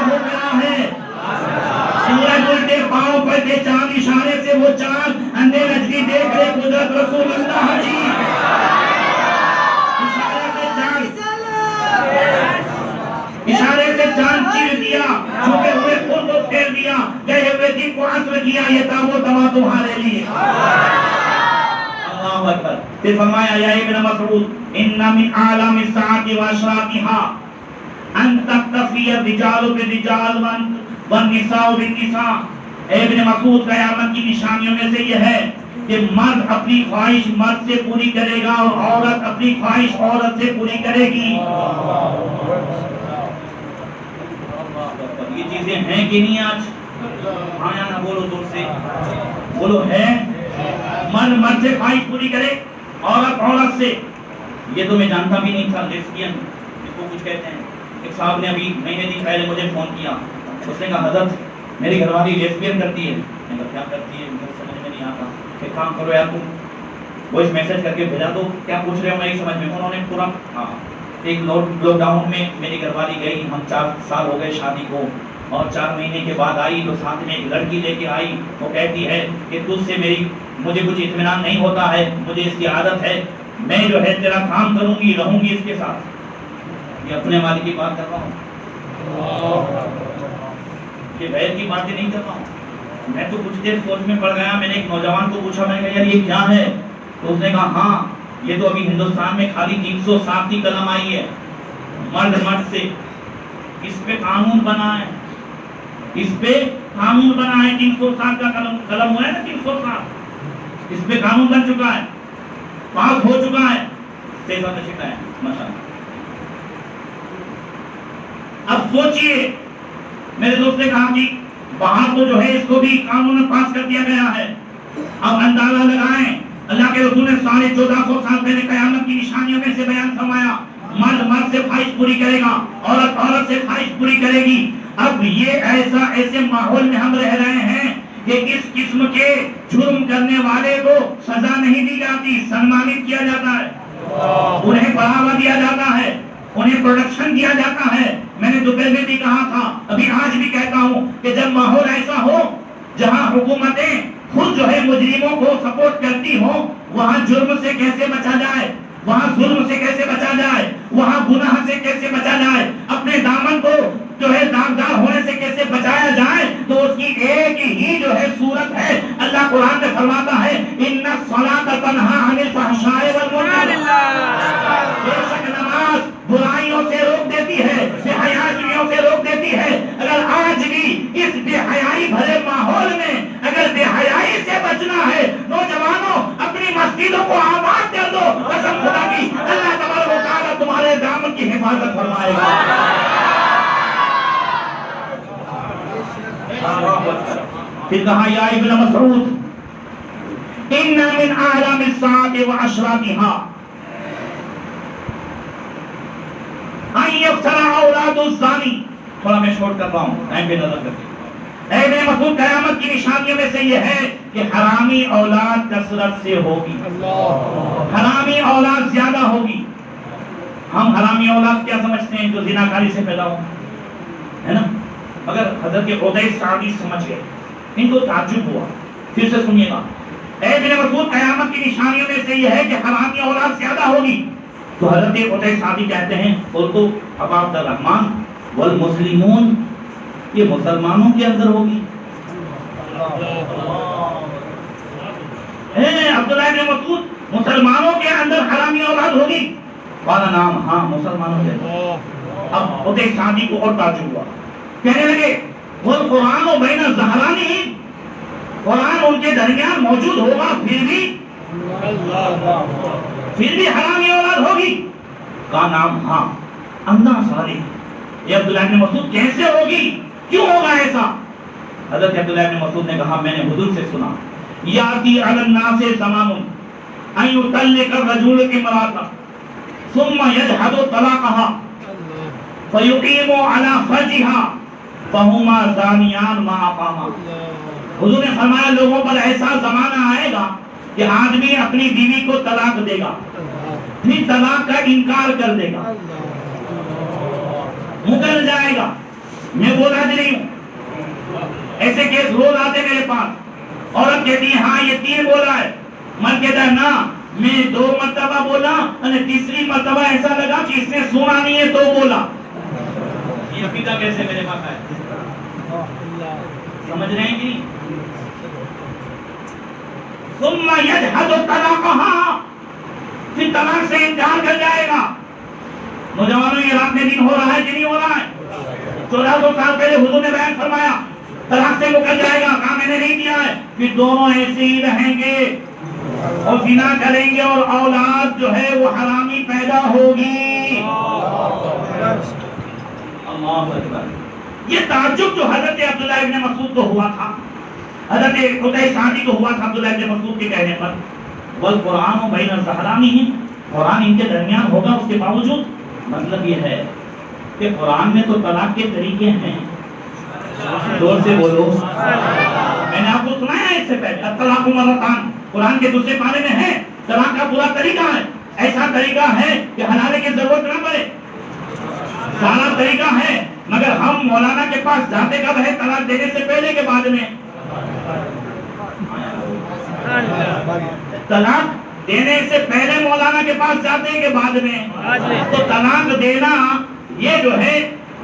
ہو گیا ہے. سورج الٹے پاؤں پر کے چاند اشارے سے وہ چاند اندھے نجدی دیکھ رہے قدرت رسول اللہ جی. اشارے سے چاند چیر دیا، چھپے ہوئے خود کو پھیر دیا، گئے ہوئے دن کو عصر کیا، یہ تابو توا تمہارے لیے. اللہ اکبر. پھر فرمایا یا ابن مسعود ان من اعلام الساعة واشراطها ان تکتفی الرجال بالرجال والنساء بالنساء. ابن مسعود قیامت کی نشانیوں میں سے یہ ہے کہ مرد اپنی خواہش مرد سے پوری کرے گا اور عورت اپنی خواہش عورت سے پوری کرے گی. یہ چیزیں ہیں کہ نہیں آج؟ آیا نہ بولو دور سے بولو ہے. مرد مرد سے خواہش پوری کرے، عورت عورت سے. یہ تو میں جانتا بھی نہیں تھا. لیسبین اس کو کچھ کہتے ہیں. ایک صاحب نے ابھی مہینے دن پہلے مجھے فون کیا، اس نے کہا حضرت میری گھر والی لیسبین کرتی ہے. میں کہا کیا کرتی ہے؟ مجھے سمجھ میں نہیں آتا. ایک کام کرو یار تم وائس میسج کر کے بھیجا دو، کیا پوچھ رہے ہو میں نہیں سمجھ میں. انہوں نے پورا ایک لاک ڈاؤن میں میری گھر والی گئی، ہم 4 سال ہو گئے شادی کو، اور 4 مہینے کے بعد آئی تو ساتھ میں ایک لڑکی لے کے آئی. وہ کہتی ہے کہ تجھ سے مجھے کچھ اطمینان نہیں ہوتا ہے، مجھے اس کی عادت ہے، میں جو ہے تیرا کام کروں گی، رہوں گی اس کے ساتھ. یہ اپنے مالک کی بات کر رہا ہوں، یہ غیر کی باتیں نہیں کر رہا ہوں. میں تو کچھ دیر سوچ میں پڑ گیا. میں نے ایک نوجوان کو پوچھا، میں نے کہا یار یہ کیا ہے؟ تو اس نے کہا ہاں یہ تو ابھی ہندوستان میں خالی 307 کی قلم آئی ہے مرد مرد سے. اس پہ قانون بنا ہے، اس پہ قانون بنا ہے. 307 کا قلم ہوا ہے نا، 307 اس پہ قانون بن چکا ہے، پاس ہو چکا ہے. ہے ماشاءاللہ. اب سوچئے، میرے دوست نے کہا کہ باہر تو جو ہے اس کو بھی قانون پاس کر دیا گیا ہے. اب اندازہ لگائیں, اللہ کے رسول نے 1450 سال پہلے قیامت کی نشانیوں میں سے بیان فرمایا, مرد مرد سے خواہش پوری کرے گا, عورت عورت سے خواہش پوری کرے گی. اب یہ ایسے ماحول میں ہم رہ رہے ہیں کہ اس قسم کے جرم کرنے والے کو سزا نہیں دی جاتی, سنمانت کیا جاتا ہے, انہیں بڑھاوا دیا جاتا ہے, انہیں پروڈکشن دیا جاتا ہے. میں نے دوپہر میں بھی کہا تھا, ابھی آج بھی کہتا ہوں کہ جب ماحول ایسا ہو جہاں حکومتیں خود جو ہے مجرموں کو سپورٹ کرتی ہوں, وہاں جرم سے کیسے بچا جائے, وہاں ظلم سے کیسے بچا جائے, وہاں گناہ سے کیسے بچا جائے, اپنے دامن کو جو ہے داغدار ہونے سے کیسے بچایا جائے, تو اس کی ایک ہی جو ہے صورت ہے. اللہ قرآن میں فرماتا ہے ان الصلاۃ تنہی عن الفحشاء والمنکر, بے شک نماز برائیوں سے روک دیتی ہے, بے حیائیوں سے روک دیتی ہے. اگر آج بھی اس بے حیائی بھرے ماحول میں اگر بے حیائی سے بچنا ہے, نوجوانوں اپنی مسجدوں کو آباد کر دو, قسم خدا کی اللہ تبارک و تعالیٰ تمہارے دامن کی حفاظت فرمائے گا. پھر کہا یا ابن مسعود ان من اعلام الساعة واشراطها ان يفتر اولاد الزانی. تھوڑا میں شورٹ کر رہا ہوں, ٹائم پہ نظر کرتے. اے ابن مسعود, قیامت کی نشانیوں میں سے یہ ہے کہ حرامی اولاد کثرت سے ہوگی, حرامی اولاد زیادہ ہوگی. ہم حرامی اولاد کیا سمجھتے ہیں؟ جو زناکاری سے پیدا ہو, ہے نا. مگر حضرت عدیس سعدی سمجھ گئے, ان کو تعجب ہوا. پھر سے سنیے گا. اے ابن مسعود, قیامت کی نشانیوں میں سے یہ ہے کہ حرامی اولاد زیادہ ہوگی. تو حضرت عدیس سعدی کہتے ہیں قلت ابا عبد الرحمن والمسلمون, یہ مسلمانوں کے اندر ہوگی. عبداللہ بن مسعود, مسلمانوں کے اندر حرامی اولاد ہوگی؟ قال نعم, ہاں مسلمانوں کے اندر. اب عدیس سعدی کو اور تعجب ہوا, کہنے لگے والقرآن بین الظہرانہم, قرآن ان کے درمیان موجود ہوگا, پھر بھی حرامی اولاد ہوگی؟ کہا نام, ہاں. اندھا صالح, یہ عبداللہ بن مسعود کیسے ہوگی, کیوں ہوگا ایسا؟ حضرت عبداللہ بن مسعود نے کہا میں نے حضور سے سنا, یاتی علی الناس زمان ان یطلق الرجل امرأۃ ثم یجحد طلاقها فیقیم علی فرجها فہما زانیان ما اقاما. حضور نے فرمایا لوگوں پر ایسا زمانہ آئے گا کہ آدمی اپنی بیوی کو طلاق دے گا, پھر طلاق کا انکار کر دے گا, مکر جائے گا. میں بولا نہیں ہوں, ایسے کیس روز آتے میرے پاس. عورت کہتی ہے ہاں یہ 3 بولا ہے, مرد کہتا ہے نا میں 2 مرتبہ بولا اور تیسری مرتبہ ایسا لگا کہ اس نے سنا نہیں ہے تو بولا. یہ عقیدہ کیسے میرے پاس ہے؟ سمجھ رہے ہیں کہ ثم یجحد طلاقها, پھر طلاق سے انکار کر جائے گا. نوجوانوں یہ رات میں دن ہو رہا ہے کہ نہیں ہو رہا ہے؟ 1400 سال پہلے حضور نے بیان فرمایا طلاق سے مکر جائے گا, کہا میں نے نہیں دیا ہے. پھر دونوں ایسے ہی رہیں گے اور زنا کریں گے اور اولاد جو ہے وہ حرامی پیدا ہوگی. اللہ اکبر. یہ تعجب جو حضرت عبداللہ ابن مسعود کو ہوا تھا, حضرت عدیس سعدی کو ہوا تھا عبداللہ ابن مسعود کے کہنے پر, والقرآن بین الظہرانہم, قرآن ان کے درمیان ہوگا, اس کے باوجود مطلب یہ ہے کہ قرآن میں تو طلاق کے طریقے ہیں. زور سے بولو. میں نے آپ کو سنایا ہے اس سے پہلے, الطلاق مرتان, قرآن کے دوسرے پارے میں ہے. طلاق کا پورا طریقہ ہے, ایسا طریقہ ہے کہ حلالے کی ضرورت نہ پڑے, سارا طریقہ ہے. مگر ہم مولانا کے پاس جاتے کب ہے؟ طلاق دینے سے پہلے کے بعد میں. طلاق دینے سے پہلے مولانا کے پاس جاتے ہیں کہ بعد میں؟ تو طلاق دینا یہ جو ہے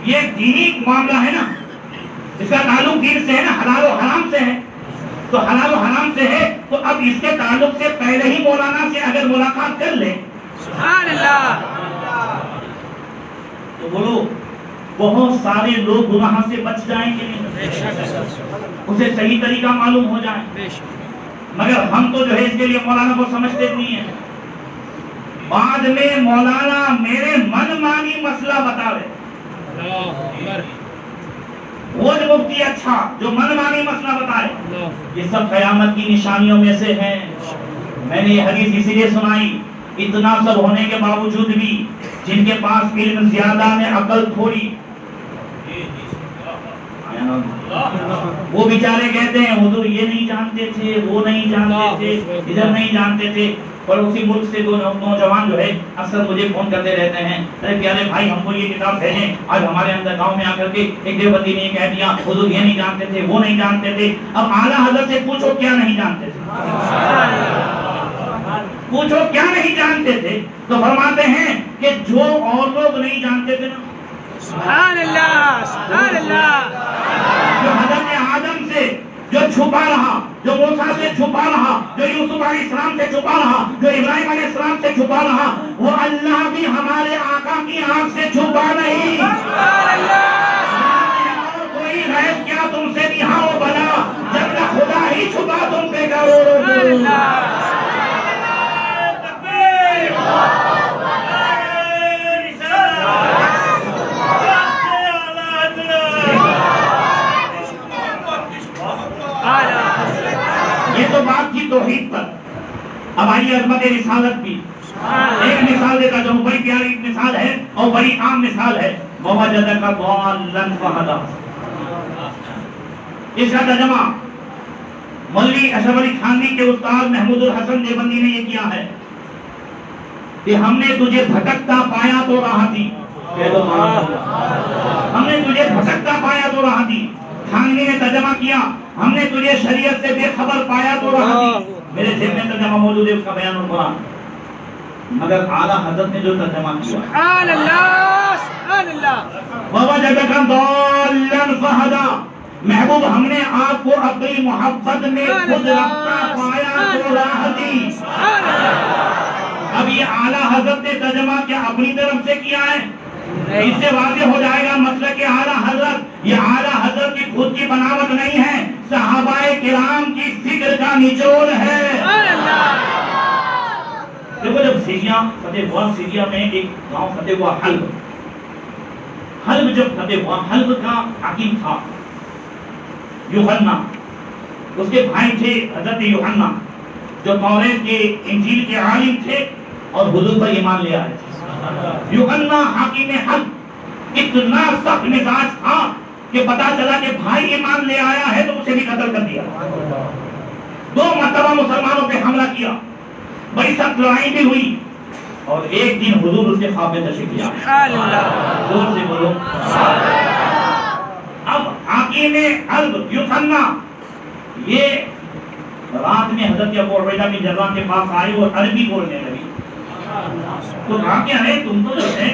یہ دینی معاملہ ہے نا, اس کا تعلق دین سے ہے نا, حلال و حرام سے ہے. تو حلال و حرام سے ہے تو اب اس کے تعلق سے پہلے ہی مولانا سے اگر ملاقات کر لیں سبحان اللہ, تو بولو بہت سارے لوگ گناہ سے بچ جائیں گے, اسے صحیح طریقہ معلوم ہو جائے. مگر ہم تو جو ہے اس کے لیے مولانا کو سمجھتے نہیں ہیں. بعد میں مولانا میرے من مانی مسئلہ بتاوے, وہ جو مفتی اچھا جو من مانی مسئلہ بتائے، یہ سب قیامت کی نشانیوں میں سے ہیں۔ میں نے یہ حدیث اسی لیے سنائی، اتنا سب ہونے کے باوجود بھی جن کے پاس علم زیادہ ہے عقل تھوڑی، وہ بیچارے کہتے ہیں حضور یہ نہیں جانتے تھے، وہ نہیں جانتے تھے، ادھر نہیں جانتے تھے۔ اور اسی ملک سے دو نوجوان جو ہے اکثر مجھے فون کرتے رہتے ہیں، ارے پیارے بھائی ہم کو یہ کتاب بھیجیں۔ آج ہمارے اندر گاؤں میں آ کر کے ایک دیوبندی نے کہہ دیا حضور یہ نہیں جانتے تھے، وہ نہیں جانتے تھے۔ اب اعلیٰ حضرت سے پوچھو کیا نہیں جانتے تھے، پوچھو کیا نہیں جانتے تھے، تو فرماتے ہیں کہ جو اور لوگ نہیں جانتے تھے نا، سبحان اللہ سبحان اللہ، جو حضرت آدم سے جو چھپا رہا، جو موسیٰ سے چھپا رہا، جو یوسف علیہ السلام سے چھپا رہا، جو ابراہیم علیہ السلام سے چھپا رہا، وہ اللہ بھی ہمارے آقا کی آنکھ سے چھپا نہیں۔ اور کوئی غیب کیا تم سے بھی ہاں بنا، جب تک خدا ہی چھپا تم پہ کرو۔ یہ تو بات تھی توحید پر، اب آئیے عظمت رسالت کی ایک مثال دیتا جو بڑی پیاری مثال ہے اور بڑی عام مثال ہے۔ وَوَجَدَكَ ضَالًّا فَهَدَىٰ، اس کا ترجمہ مولوی اشرف علی تھانوی کے استاد محمود الحسن دیوبندی نے یہ کیا ہے کہ ہم نے تجھے بھٹکتا پایا تو راہ دی، ہم نے تجھے بھٹکتا پایا تو راہ دی۔ تھانوی نے ترجمہ کیا ہم نے تجھے شریعت سے بے خبر پایا تو راہ دی۔ میرے ذہن میں ترجمہ موجود ہے اس کا بیان القرآن، مگر اعلیٰ حضرت نے جو ترجمہ کیا سبحان اللہ سبحان اللہ، وَوَجَدَكَ ضَالًّا فَهَدَىٰ، محبوب ہم نے آپ کو اپنی محبت میں خود رفتہ پایا تو راہ دی۔ اب یہ اعلیٰ حضرت نے ترجمہ کیا اپنی طرف سے کیا ہے، اس سے واضح ہو جائے گا مسئلہ کہ اعلیٰ حضرت یہ اعلیٰ حضرت کی خود کی بناوٹ نہیں ہے، صحابہ کرام کی فکر کا نچوڑ ہے۔ دیکھو جب سیریا فتح ہوا، سیریا میں ایک گاؤں فتح ہوا حلب، حلب جب فتح ہوا، حلب کا حاکم تھا یوحنا، اس کے بھائی تھے حضرت یوحنا جو توریت کے انجیل کے عالم تھے اور حضور پر ایمان لے آئے تھے۔ یوحنا حاکم حلب اتنا سخت مزاج تھا کہ پتا چلا کہ بھائی ایمان لے آیا ہے تو اسے بھی قتل کر دیا۔ 2 مرتبہ مسلمانوں پہ حملہ کیا، بڑی سخت لڑائی بھی ہوئی، اور ایک دن حضور اس کے خواب میں تشریف لے آئے۔ زور سے بولو۔ اب حاکم حلب یوحنا یہ رات میں حضرت ابو عبیدہ بن جراح کے پاس آئے اور عربی بولنے لگی، تو کہا کہ ارے تم تو جو ہے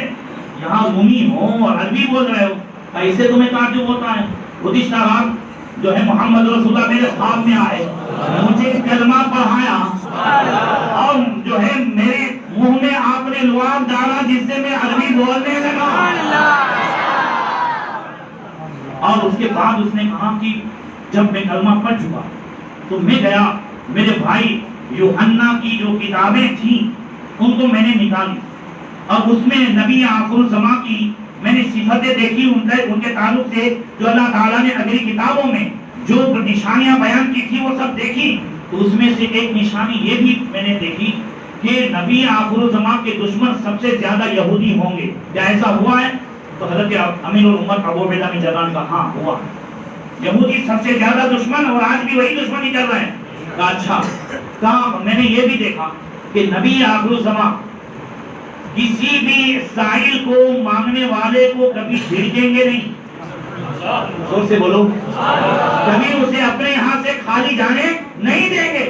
یہاں رومی ہو اور عربی بول رہے ہو، ایسے تمہیں تعجب ہوتا ہے؟ گزشتہ رات جو ہے محمد رسول اللہ میرے خواب میں آئے، مجھے کلمہ پڑھایا اور جو ہے میرے منہ میں آپ نے لعاب ڈالا جس سے میں عربی بولنے لگا۔ اور اس کے بعد اس نے کہا کہ جب میں کلمہ پڑھ چکا تو میں گیا، میرے بھائی یوحنا کی جو کتابیں تھیں ان کو میں نے نکالی اور اس میں نبی آخر الزمان کی میں نے صفتیں دیکھی، ان کے تعلق سے جو اللہ تعالیٰ نے اگلی کتابوں میں جو نشانیاں بیان کی تھی وہ سب دیکھی، تو اس میں سے ایک نشانی یہ بھی میں نے دیکھی کہ نبی آخر الزمان کے دشمن سب سے زیادہ یہودی ہوں گے۔ کیا ایسا ہوا ہے؟ تو حضرت امیر الامت ابو عبیدہ بن جراح کا ہاں ہوا، یہودی سب سے زیادہ دشمن اور آج بھی وہی دشمنی کر رہے ہیں۔ کہا اچھا، کہا میں نے یہ بھی دیکھا کہ نبی آخر الزمان کسی بھی سائل کو مانگنے والے کو کبھی بھیجیں گے نہیں، زور سے بولو، کبھی اسے اپنے یہاں سے خالی جانے نہیں دیں گے۔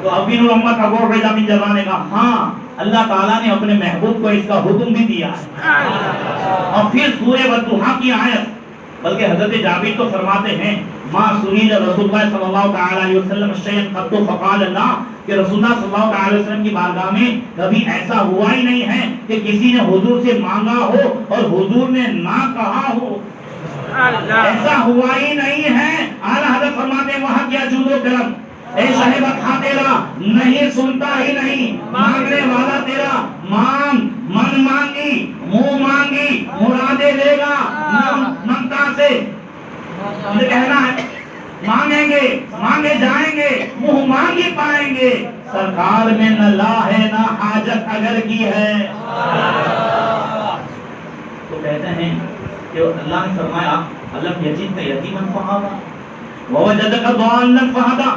تو امیر الامت ابو عبیدہ بن جراح نے کہا ہاں اللہ تعالیٰ نے اپنے محبوب کو اس کا حکم بھی دیا ہے۔ اور پھر سورہ والضحیٰ کی آیت، بلکہ حضرت جابر تو فرماتے ہیں ما سئل رسول اللہ صلی اللہ تعالی علیہ وسلم شیئا قط فقال اللہ، کہ رسول اللہ صلی اللہ علیہ وسلم کی بارگاہ میں کبھی ایسا ہوا ہی نہیں ہے کہ کسی نے حضور سے مانگا ہو اور حضور نے نہ کہا ہو، ایسا ہوا ہی نہیں ہے۔ اعلیٰ حضرت فرماتے ہیں وہاں کیا جود و کرم، اے صاحب کھا تیرا نہیں سنتا ہی نہیں، مانگنے والا تیرا مان مانگی منہ مانگی مرادے لے گا، ممتا سے مجھے کہنا ہے مانگیں گے مانگے جائیں گے منہ مانگی پائیں گے سرکار میں نہ لا ہے نہ حاجت اگر کی ہے. تو کہتے ہیں کہ اللہ نے فرمایا الم یجدک یتیما فآویٰ ووجدک ضالا فہدیٰ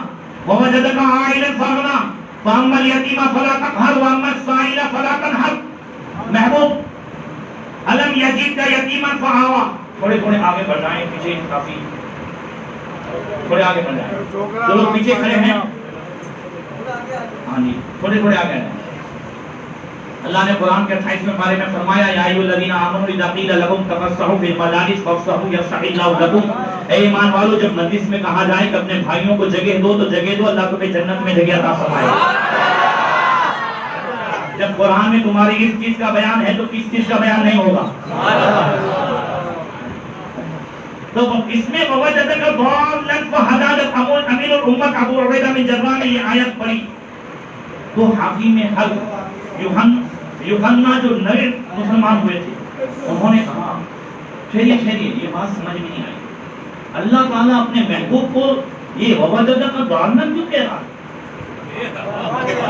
ووجدک عائلا فأغنیٰ فأما اليتیم فلا تقہر وأما السائل فلا تنہر. محبوب الم یجدک یتیما فآویٰ. تھوڑے تھوڑے آگے بڑھ جائیں پیچھے کافی تھوڑے آگے بڑھ جائیں جو لوگ پیچھے کھڑے ہیں ہاں جی تھوڑے تھوڑے آگے ہیں. اللہ نے قرآن کے 28ویں پارے میں فرمایا یا ایھا الذین آمنوا اذا قیل لکم تفسحوا فی المجالس فافسحوا یفسح اللہ لکم. اے ایمان والو جب مجلس میں کہا جائے کہ اپنے بھائیوں کو جگہ دو تو جگہ دو اللہ تمہیں جنت میں جگہ عطا فرمائے. جب قرآن میں تمہاری اس چیز کا بیان ہے تو کس چیز کا بیان نہیں ہوگا. تو اس میں ووجدک ضالا فہدیٰ جب امیر الامت ابو عبیدہ بن جراح نے یہ آیت پڑھی تو حاکم حق یوحنا جو نئے مسلمان ہوئے تھے انہوں نے کہا ٹھہریے یہ بات سمجھ میں نہیں آئی. اللہ تعالیٰ اپنے محبوب کو یہ ووجدک ضالا کیوں کہہ رہا ہے؟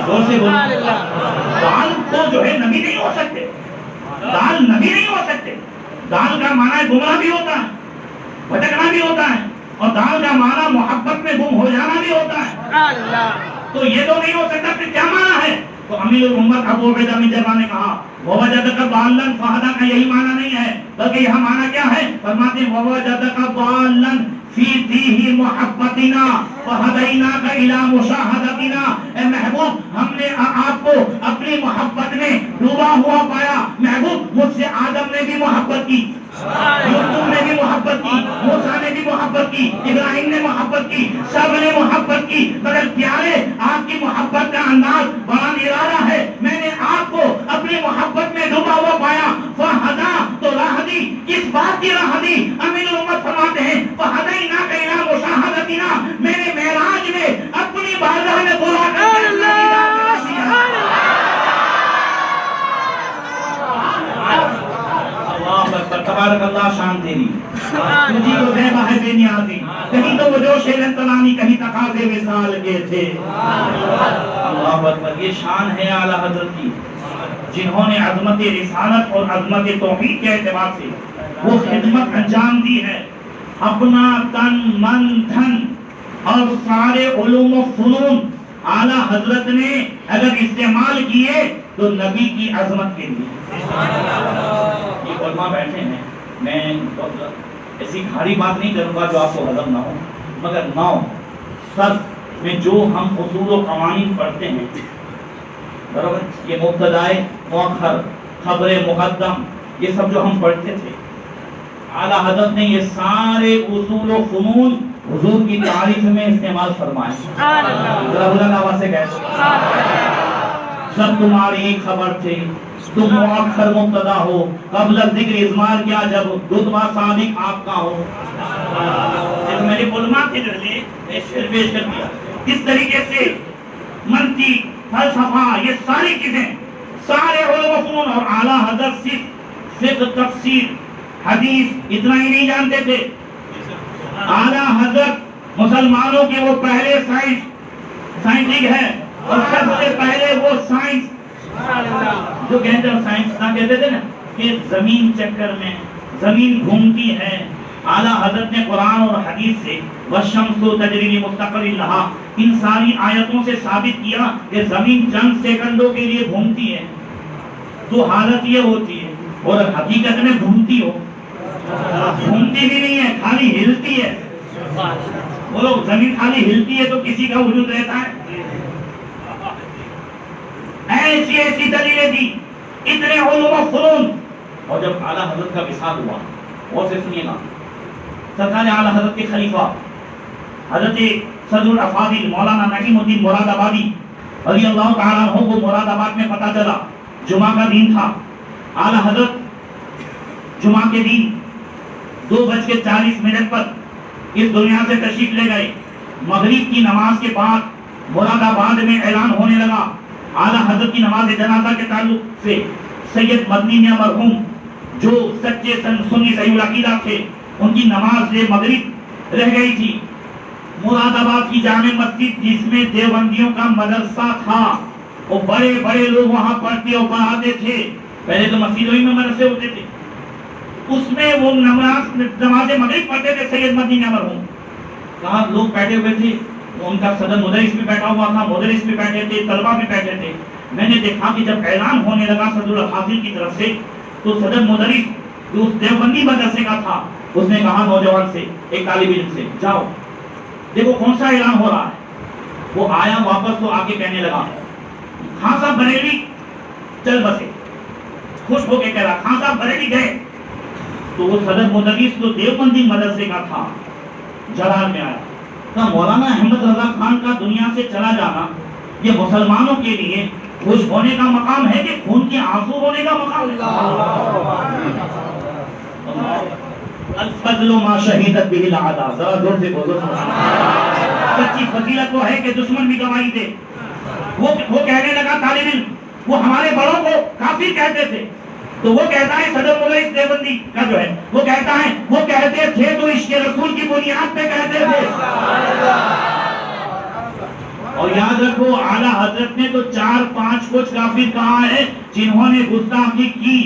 زور سے بولو. ضال تو جو ہے نبی نہیں ہو سکتے. ضال نبی نہیں ہو سکتے. ضال کا معنی گمراہ بھی ہوتا ہے بھٹکنا بھی ہوتا ہے اور ضال کا معنی محبت میں گم ہو جانا بھی ہوتا ہے. تو یہ تو نہیں ہو سکتا پھر کیا معنی ہے؟ تو امیر الامت ابو عبیدہ بن جراح نے کہا ووجدک ضالا فہدیٰ کا یہی معنی نہیں ہے بلکہ یہ معنی کیا ہے؟ فرماتے ہیں ووجدک ضالا فی دیہ محبتنا فہدیناک الی مشاہدتنا. اے محبوب ہم نے آپ کو اپنی محبت میں ڈوبا ہوا پایا. محبوب مجھ سے آدم نے بھی محبت کی یوسف نے بھی محبت کی موسیٰ نے بھی محبت کی ابراہیم نے محبت کی سب نے محبت کی مگر پیارے آپ کی محبت کا انداز بڑا نرالا ہے. میں نے آپ کو اپنی محبت میں ڈوبا ہوا پایا. فہدیٰ تو راہ دی. کس بات کی راہ دی؟ امین الامت فرماتے ہیں فہدیناک الی مشاہدتنا. میں نے معراج میں اپنی بارگاہ میں بلا کر تبارک اللہ شان تیری تجھی کو زیبہ ہے بے نیازی. کہیں تو وہ جوش لنطلانی کہیں تقاضے وصال کے تھے. اللہ اکبر. یہ شان ہے اعلیٰ حضرت کی جنہوں نے عظمت رسالت اور عظمت توحید کے اعتبار سے وہ خدمت انجام دی ہے. اپنا تن من دھن اور سارے علوم و فنون اعلیٰ حضرت نے اگر استعمال کیے تو نبی کی عظمت کے لیے. یہ علماء بیٹھے ہیں میں ایسی بھاری بات نہیں کروں گا جو آپ کو ہضم نہ ہو مگر نو سر میں جو ہم اصول و قوانین پڑھتے ہیں برابر یہ مبتدائے مؤخر خبر مقدم یہ سب جو ہم پڑھتے تھے اعلیٰ حضرت نے یہ سارے اصول و فنون حضور کی تعریف میں استعمال فرمائے. ذرا بلند آواز سے کہہ سب تمہاری خبر تھی تم مؤخر مبتدا ہو قبل ذکر اضمار کیا جب رتبہ صادق آپ کا ہو. میرے علماء کے ذریعے شعر پیش کر دیا. اس طریقے سے منطق فلسفہ یہ ساری چیزیں سارے علوم و فنون اور اعلیٰ حضرت صرف فقہ تفسیر حدیث اتنا ہی نہیں جانتے تھے. اعلیٰ حضرت مسلمانوں کے وہ پہلے سائنٹسٹ ہے اور سب سے پہلے وہ سائنس جو کہتے ہیں سائنس نہ کہتے تھے نا کہ زمین چکر میں زمین گھومتی ہے. اعلیٰ حضرت نے قرآن اور حدیث سے وَالشَّمْسُ تَجْرِي لِمُسْتَقَرٍ لَهَا ان ساری آیتوں سے ثابت کیا کہ زمین چند سیکنڈوں کے لیے گھومتی ہے. تو حالت یہ ہوتی ہے اور حقیقت میں گھومتی ہو گھومتی بھی نہیں ہے خالی ہلتی ہے. بولو زمین خالی ہلتی ہے تو کسی کا وجود رہتا ہے. ایسی ایسی دلیلیں دی اتنے علوم و فنون. اور جب اعلیٰ حضرت کا وصال ہوا اور سے سنیے گا سرکار اعلیٰ حضرت کے خلیفہ حضرت صدر الافاضل مولانا نعیم الدین مراد آبادی رضی اللہ تعالیٰ عنہ کو مراد آباد میں پتہ چلا جمعہ کا دن تھا. اعلیٰ حضرت جمعہ کے دن 2:40 پر اس دنیا سے تشریف لے گئے. مغرب کی نماز کے بعد مراد آباد میں اعلان ہونے لگا اعلیٰ حضرت کی نماز جنازہ کے تعلق سے سید مدنی مرحوم جو سچے سنی صحیح العقیدہ تھے ان کی نماز مغرب رہ گئی تھی. مراد آباد کی جامع مسجد جس میں دیوبندیوں کا مدرسہ تھا, وہ بڑے بڑے لوگ وہاں پڑھتے اور پڑھاتے تھے. پہلے تو مسجدوں میں مدرسے ہوتے تھے. اس میں وہ نماز مغرب پڑھتے تھے. سید مدنی نے مرحوم کہاں لوگ بیٹھے ہوئے تھے, ان کا صدر مدرس بھی بیٹھا ہوا تھا, مدرس بھی بیٹھے تھے, طلبہ بھی بیٹھے تھے. میں نے دیکھا کہ جب اعلان ہونے لگا صدر الحاضر کی طرف سے, تو صدر مدرس جو اس دیوبندی مدرسے کا تھا, اس نے کہا نوجوان سے, ایک طالب علم سے, جاؤ دیکھو کون سا اعلان ہو رہا ہے. وہ آیا واپس تو آگے کہنے لگا, خان صاحب بریلی چل بسے. خوش ہو کے کہہ رہا, خان صاحب بریلی گئے. تو وہ صدر مدرس جو دیوبندی مدرسے کا تھا جلال میں آیا, کہا مولانا احمد رضا خان کا دنیا سے چلا جانا یہ مسلمانوں کے لیے خوش ہونے کا مقام ہے کہ خون کے آنسو ہونے کا مقام ہے؟ الفضل ما شہیدت به الاعداء. ذرا زور سے بولو. سچی فضیلت وہ ہے کہ دشمن بھی گواہی دے. وہ کہنے لگا طالب علم, وہ ہمارے بڑوں کو کافر کہتے تھے. تو وہ کہتا ہے صدر مدرس دیوبندی کا جو ہے, وہ کہتا ہے وہ کہتے تھے تو عشق رسول کی بنیاد پہ کہتے تھے. اور یاد رکھو اعلیٰ حضرت نے تو 4-5 کچھ کافر کہا ہے جنہوں نے گستاخی کی.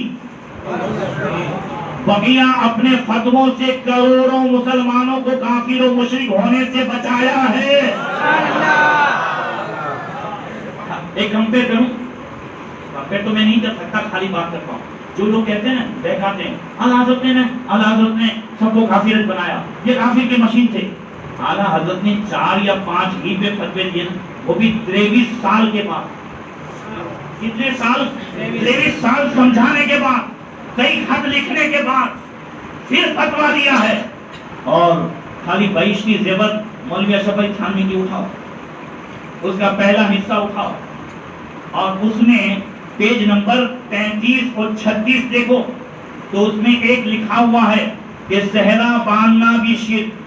بقیہ اپنے فتووں سے کروڑوں مسلمانوں کو کافر و مشرک ہونے سے بچایا ہے. ایک کمپیئر کروں, کمپیئر تو میں نہیں کر سکتا, خالی بات کرتا ہوں. جو لوگ کہتے ہیں نا, دیکھاتے ہیں اعلیٰ حضرت نے سب کو کافرت بنایا, یہ کافر کی مشین تھے. اعلیٰ حضرت نے 4 یا 5 ہی پہ فتوے دیے, وہ بھی 23 سال کے بعد. کتنے سال؟ 23 سال سمجھانے کے بعد, کئی خط لکھنے کے بعد پھر فتویٰ دیا ہے. اور خالی بہشتی زیور مولوی اشرف علی تھانوی کی اٹھاؤ, اس کا پہلا حصہ اٹھاؤ, اور اس میں پیج نمبر 33 اور 36 دیکھو, تو اس میں ایک لکھا ہوا ہے کہ صحرا باندھنا بھی شرک.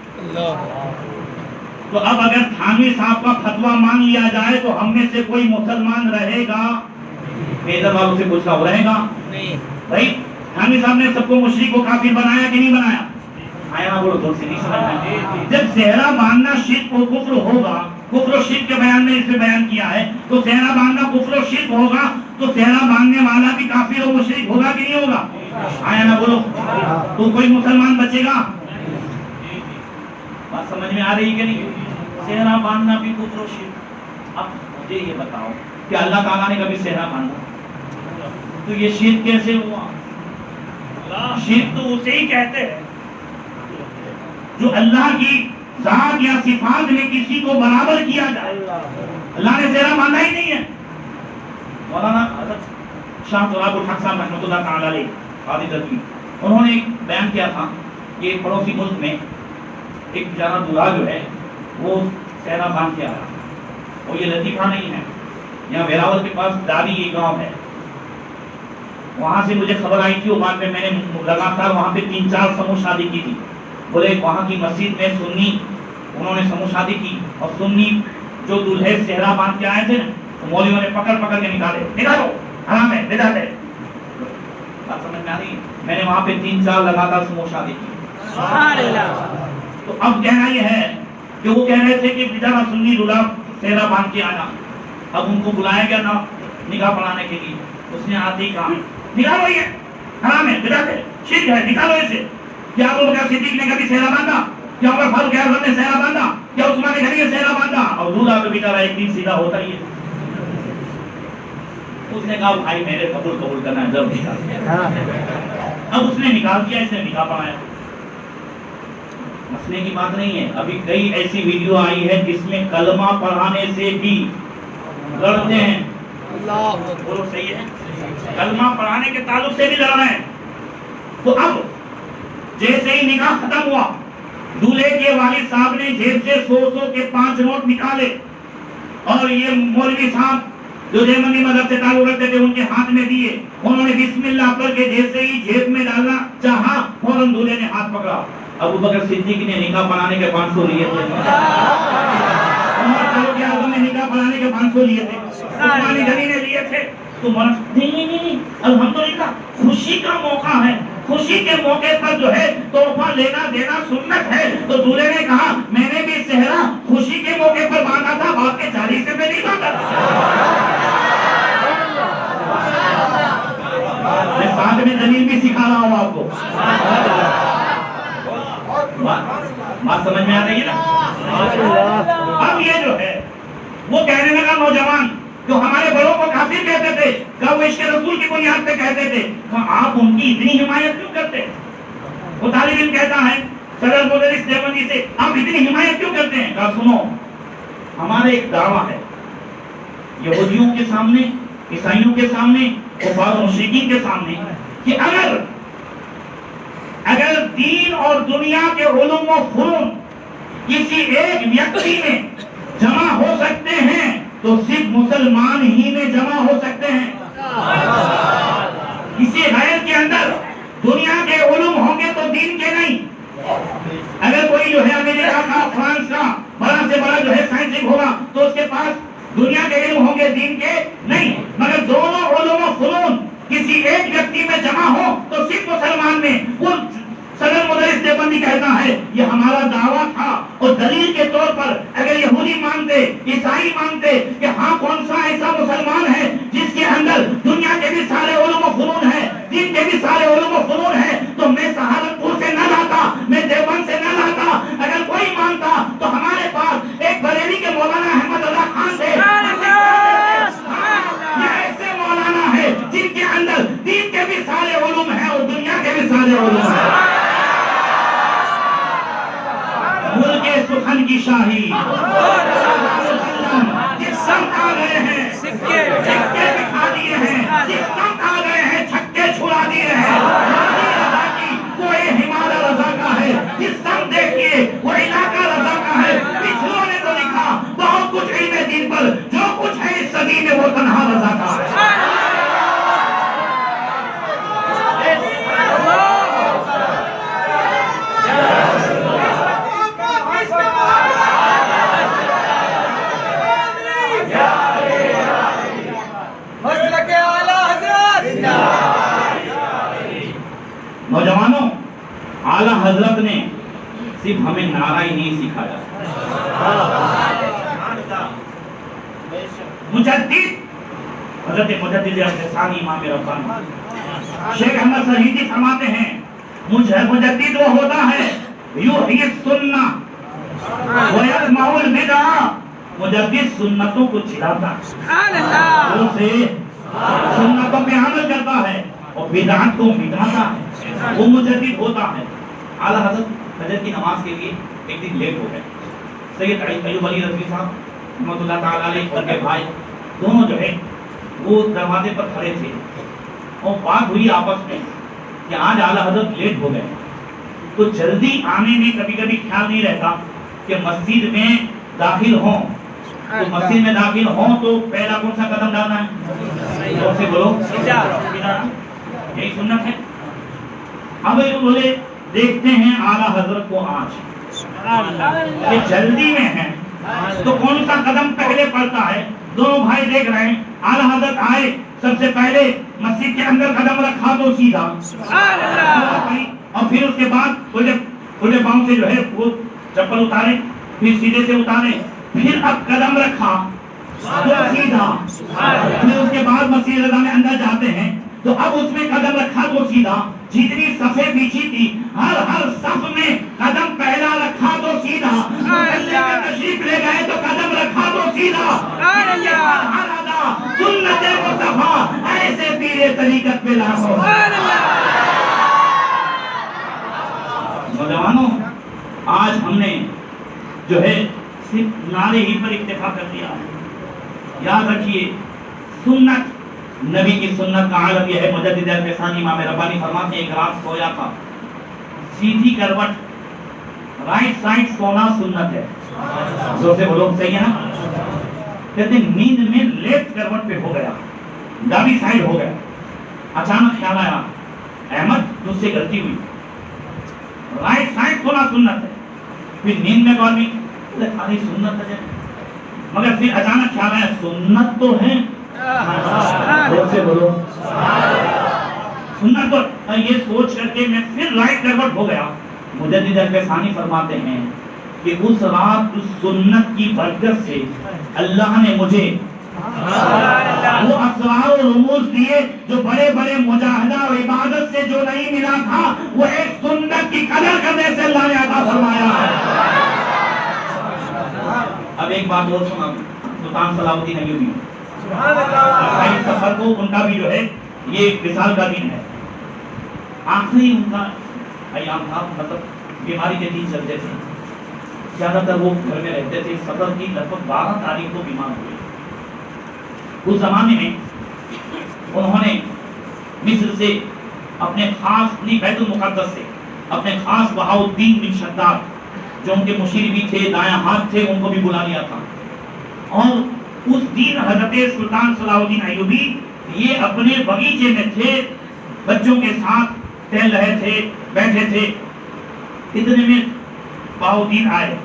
تو اب اگر تھانوی صاحب کا فتویٰ مان لیا جائے تو ہم میں سے کوئی مسلمان رہے گا؟ میدر والوں سے پوچھتا ہوں, رہے گا؟ نہیں بھائی. تھانوی صاحب نے سب کو مشرک کو کافر بنایا کہ نہیں بنایا؟ آیا بولو زور سے, نہیں سمجھنا. جب صحرا باندھنا شرک و کفر ہوگا, کفر و شرک کے بیان میں اس میں بیان کیا ہے, تو صحرا باندھنا کفر و شرک ہوگا, تو صحرا باندھنے والا بھی کافر و مشرک ہوگا کہ نہیں ہوگا؟ آیا نا بولو. تو کوئی مسلمان بچے گا؟ بات سمجھ میں آ رہی کہ نہیں؟ صحرا باندھنا بھی کفر و شرک. اب مجھے یہ بتاؤ کہ اللہ تعالیٰ نے کبھی صحرا باندھا, تو یہ شرک کیسے ہوا؟ شرک تو اسے ہی کہتے ہیں جو اللہ کی ذات یا صفات میں کسی کو برابر کیا جائے. اللہ نے صحرا باندھا ہی نہیں ہے. مولانا حضرت شاہ تراب الحق صاحب رحمۃ اللہ تعالی علیہ قاضی دہلوی, انہوں نے ایک بیان کیا تھا کہ پڑوسی ملک میں ایک بیچارہ دلہا جو ہے وہ صحرا باندھ کے آ رہا. وہ یہ لطیفہ نہیں ہے, یہاں ویراول کے پاس داری یہ گاؤں ہے, وہاں سے مجھے خبر آئی تھی. وہ بعد میں نے لگاتار وہاں پہ 3-4 سموہ شادی کی تھی. بولے وہاں کی مسجد میں سنی انہوں نے سموہ شادی کی, اور سنی جو دلہے صحرا باندھ کے آئے تھے تو مولویوں نے پکڑ کے نکالے, نکالو حرام ہے, بدعت ہے. بات سمجھ میں آ رہی ہے؟ میں نے وہاں پہ 3-4 لگاتار سموہ شادی کی. سبحان اللہ. تو اب کہنا یہ ہے کہ وہ کہہ رہے تھے کہ بیچارہ سنی دلہا صحرا باندھ کے آنا. اب ان کو بلایا گیا نا نکاح پڑھانے کے لیے. اس نے آتے ہی کہا نکالو, یہ حرام ہے, بدعت ہے, شرک ہے, نکالو اسے. کیا ابو بکر صدیق نے کبھی صحرا باندھا؟ کیا عمر فاروق اعظم نے صحرا باندھا؟ کیا عثمان غنی نے صحرا باندھا؟ اور دلہا تو بیچارہ ایک دن سیدھا ہوتا ہی ہے. اس نے کہا بھائی میرے قبول کرنا ہے, ضرور نکال. اب اس نے نکال دیا, اس نے نکاح پڑھایا. مسئلے کی بات نہیں ہے. ابھی کئی ایسی ویڈیو آئی ہے جس میں کلمہ پڑھانے سے بھی لڑتے ہیں. بولو صحیح ہے, کلمہ پڑھانے کے تعلق سے بھی لڑ رہے ہیں. تو اب جیسے ہی نکاح ختم ہوا, دولہے کے والد صاحب نے جیب سے 100 کے 5 نوٹ نکالے, اور یہ مولوی صاحب جو دیوبندی مذہب سے تعلق رکھتے تھے ان کے ہاتھ میں دیے. انہوں نے بسم اللہ پڑھ کے جیسے ہی جیب میں ڈالنا چاہا, فوراً دولہے نے ہاتھ پکڑا. ابو بکر صدیق نے نکاح پڑھانے کے 500 لیے تھے, عمر فاروق اعظم نے نکاح پڑھانے کے 500 لیے تھے, عثمان غنی نے لیے تھے. تو نہیں, الحمدللہ خوشی کا موقع ہے. خوشی کے موقع پر جو ہے تحفہ لینا دینا سنت ہے. تو دولہے نے کہا میں نے بھی صحرا خوشی کے موقع پر باندھا تھا, باپ کے 40 سے میں نہیں باندھا تھا. میں ساتھ میں دلیل بھی سکھا رہا ہوں آپ کو. بات سمجھ میں آ رہی ہے نا. اب یہ جو ہے وہ کہنے لگا نوجوان جو ہمارے بڑوں کو کافر کہتے تھے, کہ وہ عشق رسول کی بنیاد پہ کہتے تھے, آپ ان کی اتنی حمایت کیوں کرتے؟ وہ طالب علم کہتا ہے صدر مدرس دیوبندی سے, آپ اتنی حمایت کیوں کرتے ہیں؟ کہا سنو, ہمارا ایک دعویٰ ہے یہودیوں کے سامنے, عیسائیوں کے سامنے, کفار و مشرکین کے سامنے, کہ اگر دین اور دنیا کے علوم و فنون کسی ایک ویکتی میں جمع ہو سکتے ہیں تو صرف مسلمان ہی میں جمع ہو سکتے ہیں. کسی غیر کے اندر دنیا کے علوم ہوں گے تو دین کے نہیں. اگر کوئی جو ہے امریکہ کا, فرانس کا بڑا سے بڑا جو ہے سائنٹسٹ ہوگا تو اس کے پاس دنیا کے علم ہوں گے, دین کے نہیں. مگر دونوں علوم و فنون کسی ایک ویکتی میں جمع ہو تو صرف مسلمان میں. وہ صدر مدرس دیوبندی کہتا ہے یہ ہمارا دعویٰ تھا, اور دلیل کے طور پر اگر یہودی مانتے, عیسائی مانتے کہ ہاں کون سا ایسا مسلمان ہے جس کے اندر دنیا کے بھی سارے علوم و فنون ہیں, دین کے بھی سارے علوم و فنون ہیں, تو میں سہارنپور سے نہ لاتا, میں دیوبند سے نہ لاتا. اگر کوئی مانتا تو ہمارے پاس ایک بریلی کے مولانا احمد اللہ خان تھے. یہ ایسے مولانا ہے جن کے اندر دین کے بھی سارے علوم ہیں اور دنیا کے بھی سارے علوم ہیں. ملک سخن کی شاہی جس سمت آ گئے ہیں سکے بکھا دیے ہیں, جس سمت آ گئے ہیں چھکے چھڑا دیے ہیں. رضا کی کوئی ہمارا رضا کا ہے, جس سمت دیکھیے وہ علاقہ رضا کا ہے. پچھلوں نے تو لکھا بہت کچھ علم دین پر, جو کچھ ہے اس صدی میں وہ تنہا رضا کا ہے. نوجوانوں, اعلیٰ حضرت نے صرف ہمیں نعرہ ہی نہیں سکھایا. مجدد حضرت مجدد ثانی امام ربانی شیخ احمد سریدی فرماتے ہیں مجدد وہ ہوتا ہے یحیی السنہ ویسمع البدع. مجدد سنتوں کو چلاتا ہے, اسے سنتوں پہ عمل کرتا ہے اور بدعت کو مٹاتا ہے, وہ مجدد ہوتا ہے. اعلیٰ حضرت فجر کی نماز کے لیے ایک دن لیٹ ہو گئے. سید ایوب علی رضوی صاحب رحمۃ اللہ تعالیٰ علیہ اور کے بھائی دونوں جو ہے وہ دروازے پر کھڑے تھے, اور بات ہوئی آپس میں کہ آج اعلیٰ حضرت لیٹ ہو گئے. تو جلدی آنے میں کبھی کبھی خیال نہیں رہتا کہ مسجد میں داخل ہوں, تو مسجد میں داخل ہوں تو پہلا کون سا قدم ڈالنا ہے؟ تو سے بولو یہی سنت ہے. اب بولے دیکھتے ہیں اعلیٰ حضرت کو آج یہ جلدی میں ہے تو کون سا قدم پہلے پڑتا ہے. دونوں بھائی دیکھ رہے ہیں, اعلیٰ حضرت آئے, سب سے پہلے مسجد کے اندر قدم رکھا تو سیدھا, اور پھر اس کے بعد الٹے پاؤں سے جو ہے وہ چپل اتارے, پھر سیدھے سے اتارے, پھر اب قدم رکھا تو سیدھا, پھر اس کے بعد مسجد رضا میں اندر جاتے ہیں تو اب اس میں قدم رکھا تو سیدھا. جتنی صفیں بیچی تھی ہر صف میں قدم پہلا رکھا تو سیدھا, تشریف لے گئے تو قدم رکھا تو سیدھا. سنت مصطفیٰ ایسے پیرے طریقت پہ لاؤ. نوجوانوں, آج ہم نے جو ہے صرف نعرے ہی پر اکتفا کر دیا. یاد رکھیے سنت نبی کی سنت کا عالم یہ ہے. مجدد ثانی امام ربانی فرماتے ہیں ایک رات سویا تھا, سیدھی کروٹ, رائٹ سائڈ سونا سنت ہے. زور سے بولو صحیح ہے نا. کہتے نیند میں لیفٹ کروٹ پہ ہو گیا, دابی سائڈ ہو گیا. اچانک خیال آیا احمد تجھ سے غلطی ہوئی, رائٹ سائڈ سونا سنت ہے. پھر نیند میں کون نہیں خالی سنت ہے, مگر پھر اچانک خیال آیا سنت تو ہے. سے بولو سنت کو یہ سوچ کر کے میں پھر رائٹ کروٹ ہو گیا. مجدد الفسانی فرماتے ہیں کہ اس رات اس سنت کی برکت سے اللہ نے مجھے وہ اسرار و رموز دیے جو بڑے بڑے مجاہدہ و عبادت سے جو نہیں ملا تھا, وہ ایک سنت کی قدر کرنے سے اللہ نے عطا فرمایا ہے. اب ایک بات اور سنا, سلطان صلاح الدین ایوبی اس سفر کو ان کا بھی جو ہے یہ وصال کا دن ہے, آخری ان کا ایام تھا, مطلب بیماری کے دن چلتے تھے, زیادہ تر وہ گھر میں رہتے تھے. سفر کی لگ بھگ 12 تاریخ کو بیمار ہوئے. اس زمانے میں انہوں نے مصر سے اپنے خاص بیت المقدس سے اپنے خاص بہاؤالدین بن شداد جو ان کے مشیر بھی تھے, دایاں ہاتھ تھے, ان کو بھی بلا لیا تھا. اور اس دن حضرت سلطان صلاح الدین ایوبی یہ اپنے باغیچے میں تھے, بچوں کے ساتھ ٹہل رہے تھے, بیٹھے تھے. اتنے میں بہاؤالدین آئے,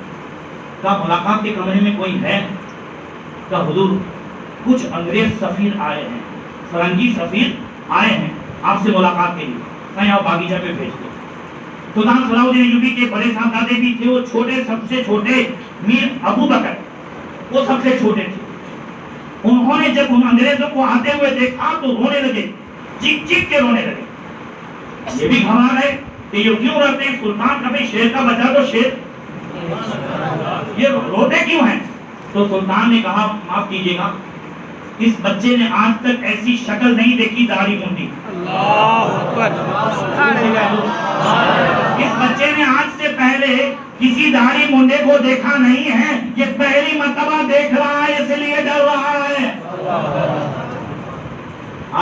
کہا ملاقات کے کمرے میں کوئی ہے؟ کہا حضور کچھ انگریز سفیر آئے ہیں, فرنگی سفیر آئے ہیں آپ سے ملاقات کے لیے, کہیں آپ باغیچہ پہ بھیج دو. سلطان صلاح الدین ایوبی کے بڑے صاحبزادے بھی تھے, وہ چھوٹے, سب سے چھوٹے میر ابو بکر, وہ سب سے چھوٹے تھے. انہوں نے جب ان انگریزوں کو آتے ہوئے دیکھا تو رونے لگے, چیخ چیخ کے رونے لگے. یہ بھی گھبرا گئے کہ یہ کیوں رہتے ہیں, سلطان کا بھی شیر کا بچہ تو شیر, یہ روتے کیوں ہیں؟ تو سلطان نے کہا معاف کیجیے گا, اس بچے نے آج تک ایسی شکل نہیں دیکھی داڑھی منڈی. اس بچے نے آج سے پہلے کسی داڑھی منڈے کو دیکھا نہیں ہے, یہ پہلی مرتبہ دیکھ رہا ہے, اس لیے ڈر رہا ہے.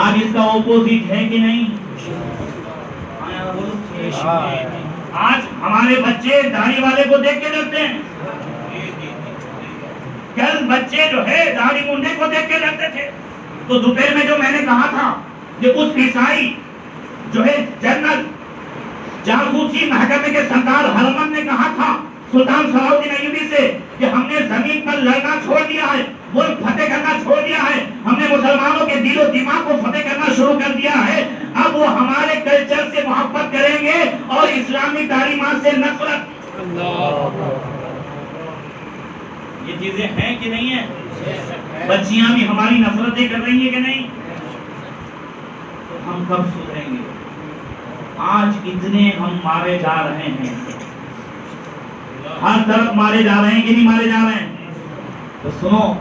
آج اس کا اپوزٹ ہے کہ نہیں؟ آج ہمارے بچے داڑھی والے کو دیکھ کے ڈرتے ہیں. کل بچے جو ہے داڑھی منڈے کو دیکھ کے ڈرتے تھے. تو دوپہر میں جو میں نے کہا تھا کہ اس عیسائی جو ہے جنرل جاسوسی محکمے کے سردار ہرمن نے کہا تھا سلطان صلاح الدین ایوبی سے کہ ہم نے زمین پر لڑنا چھوڑ دیا ہے, ملک فتح کرنا چھوڑ دیا ہے, ہم نے مسلمانوں کے دل و دماغ کو فتح کرنا شروع کر دیا ہے, اب وہ ہمارے کلچر سے محبت کریں گے اور اسلامی تعلیمات سے نفرت. یہ چیزیں ہیں کہ نہیں ہیں؟ بچیاں بھی ہماری نفرتیں کر رہی ہیں کہ نہیں؟ تو ہم کب سدھریں گے؟ آج اتنے ہم مارے جا رہے ہیں, ہر طرف مارے جا رہے ہیں کہ نہیں مارے جا رہے ہیں؟ تو سنو,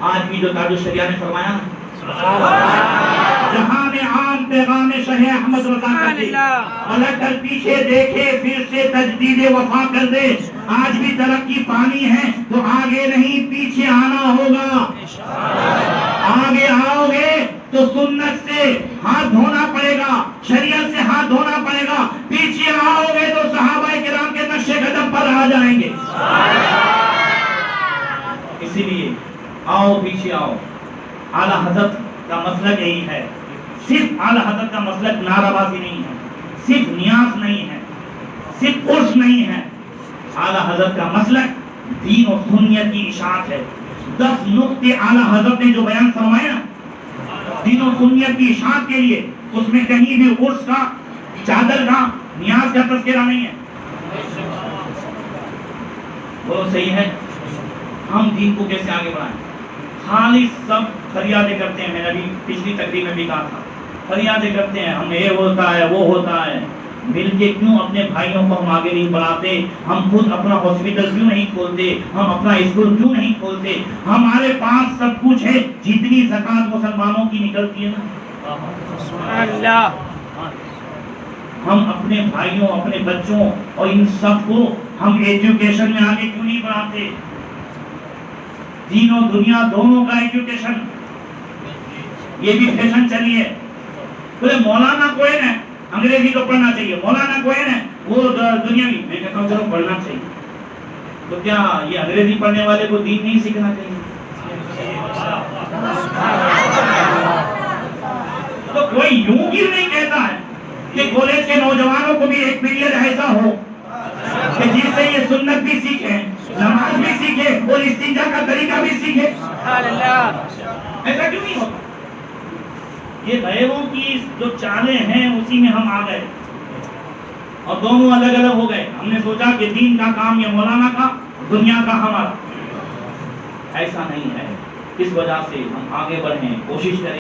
آج بھی جو تاج الشریعہ نے فرمایا جہاں میں عام پیغام شہ احمد رضا کر دے, پلٹ کر پیچھے دیکھے پھر سے تجدید وفا کر دے. آج بھی ترقی پانی ہے تو آگے نہیں پیچھے آنا ہوگا. آگے آؤ گے تو سنت سے ہاتھ دھونا پڑے گا, شریعت سے ہاتھ دھونا پڑے گا. پیچھے آؤ گے تو صحابہ کرام کے نقش قدم پر آ جائیں گے. اسی لیے آؤ پیچھے آؤ. اعلیٰ حضرت کا مسلک یہی ہے. صرف اعلیٰ حضرت کا مسلک نعرہ بازی نہیں ہے, صرف نیاز نہیں ہے, صرف عرس نہیں ہے. اعلیٰ حضرت کا مسلک دین و سنت کی اشاعت ہے. 10 نقطے اعلیٰ حضرت نے جو بیان فرمائے نا دین و سنت کی اشاعت کے لیے, اس میں کہیں بھی عرس کا, چادر کا, نیاز کا تذکرہ نہیں ہے. وہ صحیح ہے. ہم دین کو کیسے آگے بڑھائیں؟ خالی سب فریادیں کرتے ہیں. میں نے ابھی پچھلی تقریر میں بھی کہا تھا, فریادیں کرتے ہیں, ہم یہ ہوتا ہے وہ ہوتا ہے. مل کے کیوں اپنے بھائیوں کو ہم آگے نہیں بڑھاتے؟ ہم خود اپنا ہاسپٹل کیوں نہیں کھولتے؟ ہم اپنا اسکول کیوں نہیں کھولتے؟ ہمارے پاس سب کچھ ہے. جتنی زکات مسلمانوں کی نکلتی ہے نا, سبحان اللہ, ہم اپنے بھائیوں, اپنے بچوں اور ان سب کو ہم ایجوکیشن میں آگے کیوں نہیں بڑھاتے؟ دین و دنیا دونوں کا ایجوکیشن, یہ بھی فیشن چلی ہے. بولے مولانا کوئن ہے, انگریزی تو پڑھنا چاہیے. مولانا کوئن ہے, وہ دنیاوی. میں کہتا ہوں چلو پڑھنا چاہیے. تو کیا یہ انگریزی پڑھنے والے کو دین نہیں سیکھنا چاہیے؟ تو کوئی یوں بھی نہیں کہتا ہے کہ کالج کے نوجوانوں کو بھی ایک پیریڈ ایسا ہو کہ جس سے یہ سنت بھی سیکھیں, نماز بھی سیکھے اور استنجا کا طریقہ بھی سیکھے. ایسا کیوں نہیں ہوتا؟ یہ غیروں کی جو چالیں ہیں اسی میں ہم آ گئے اور دونوں الگ الگ ہو گئے. ہم نے سوچا کہ دین کا کام یہ مولانا کا، دنیا کا ہمارا. ایسا نہیں ہے. اس وجہ سے ہم آگے بڑھیں، کوشش کریں.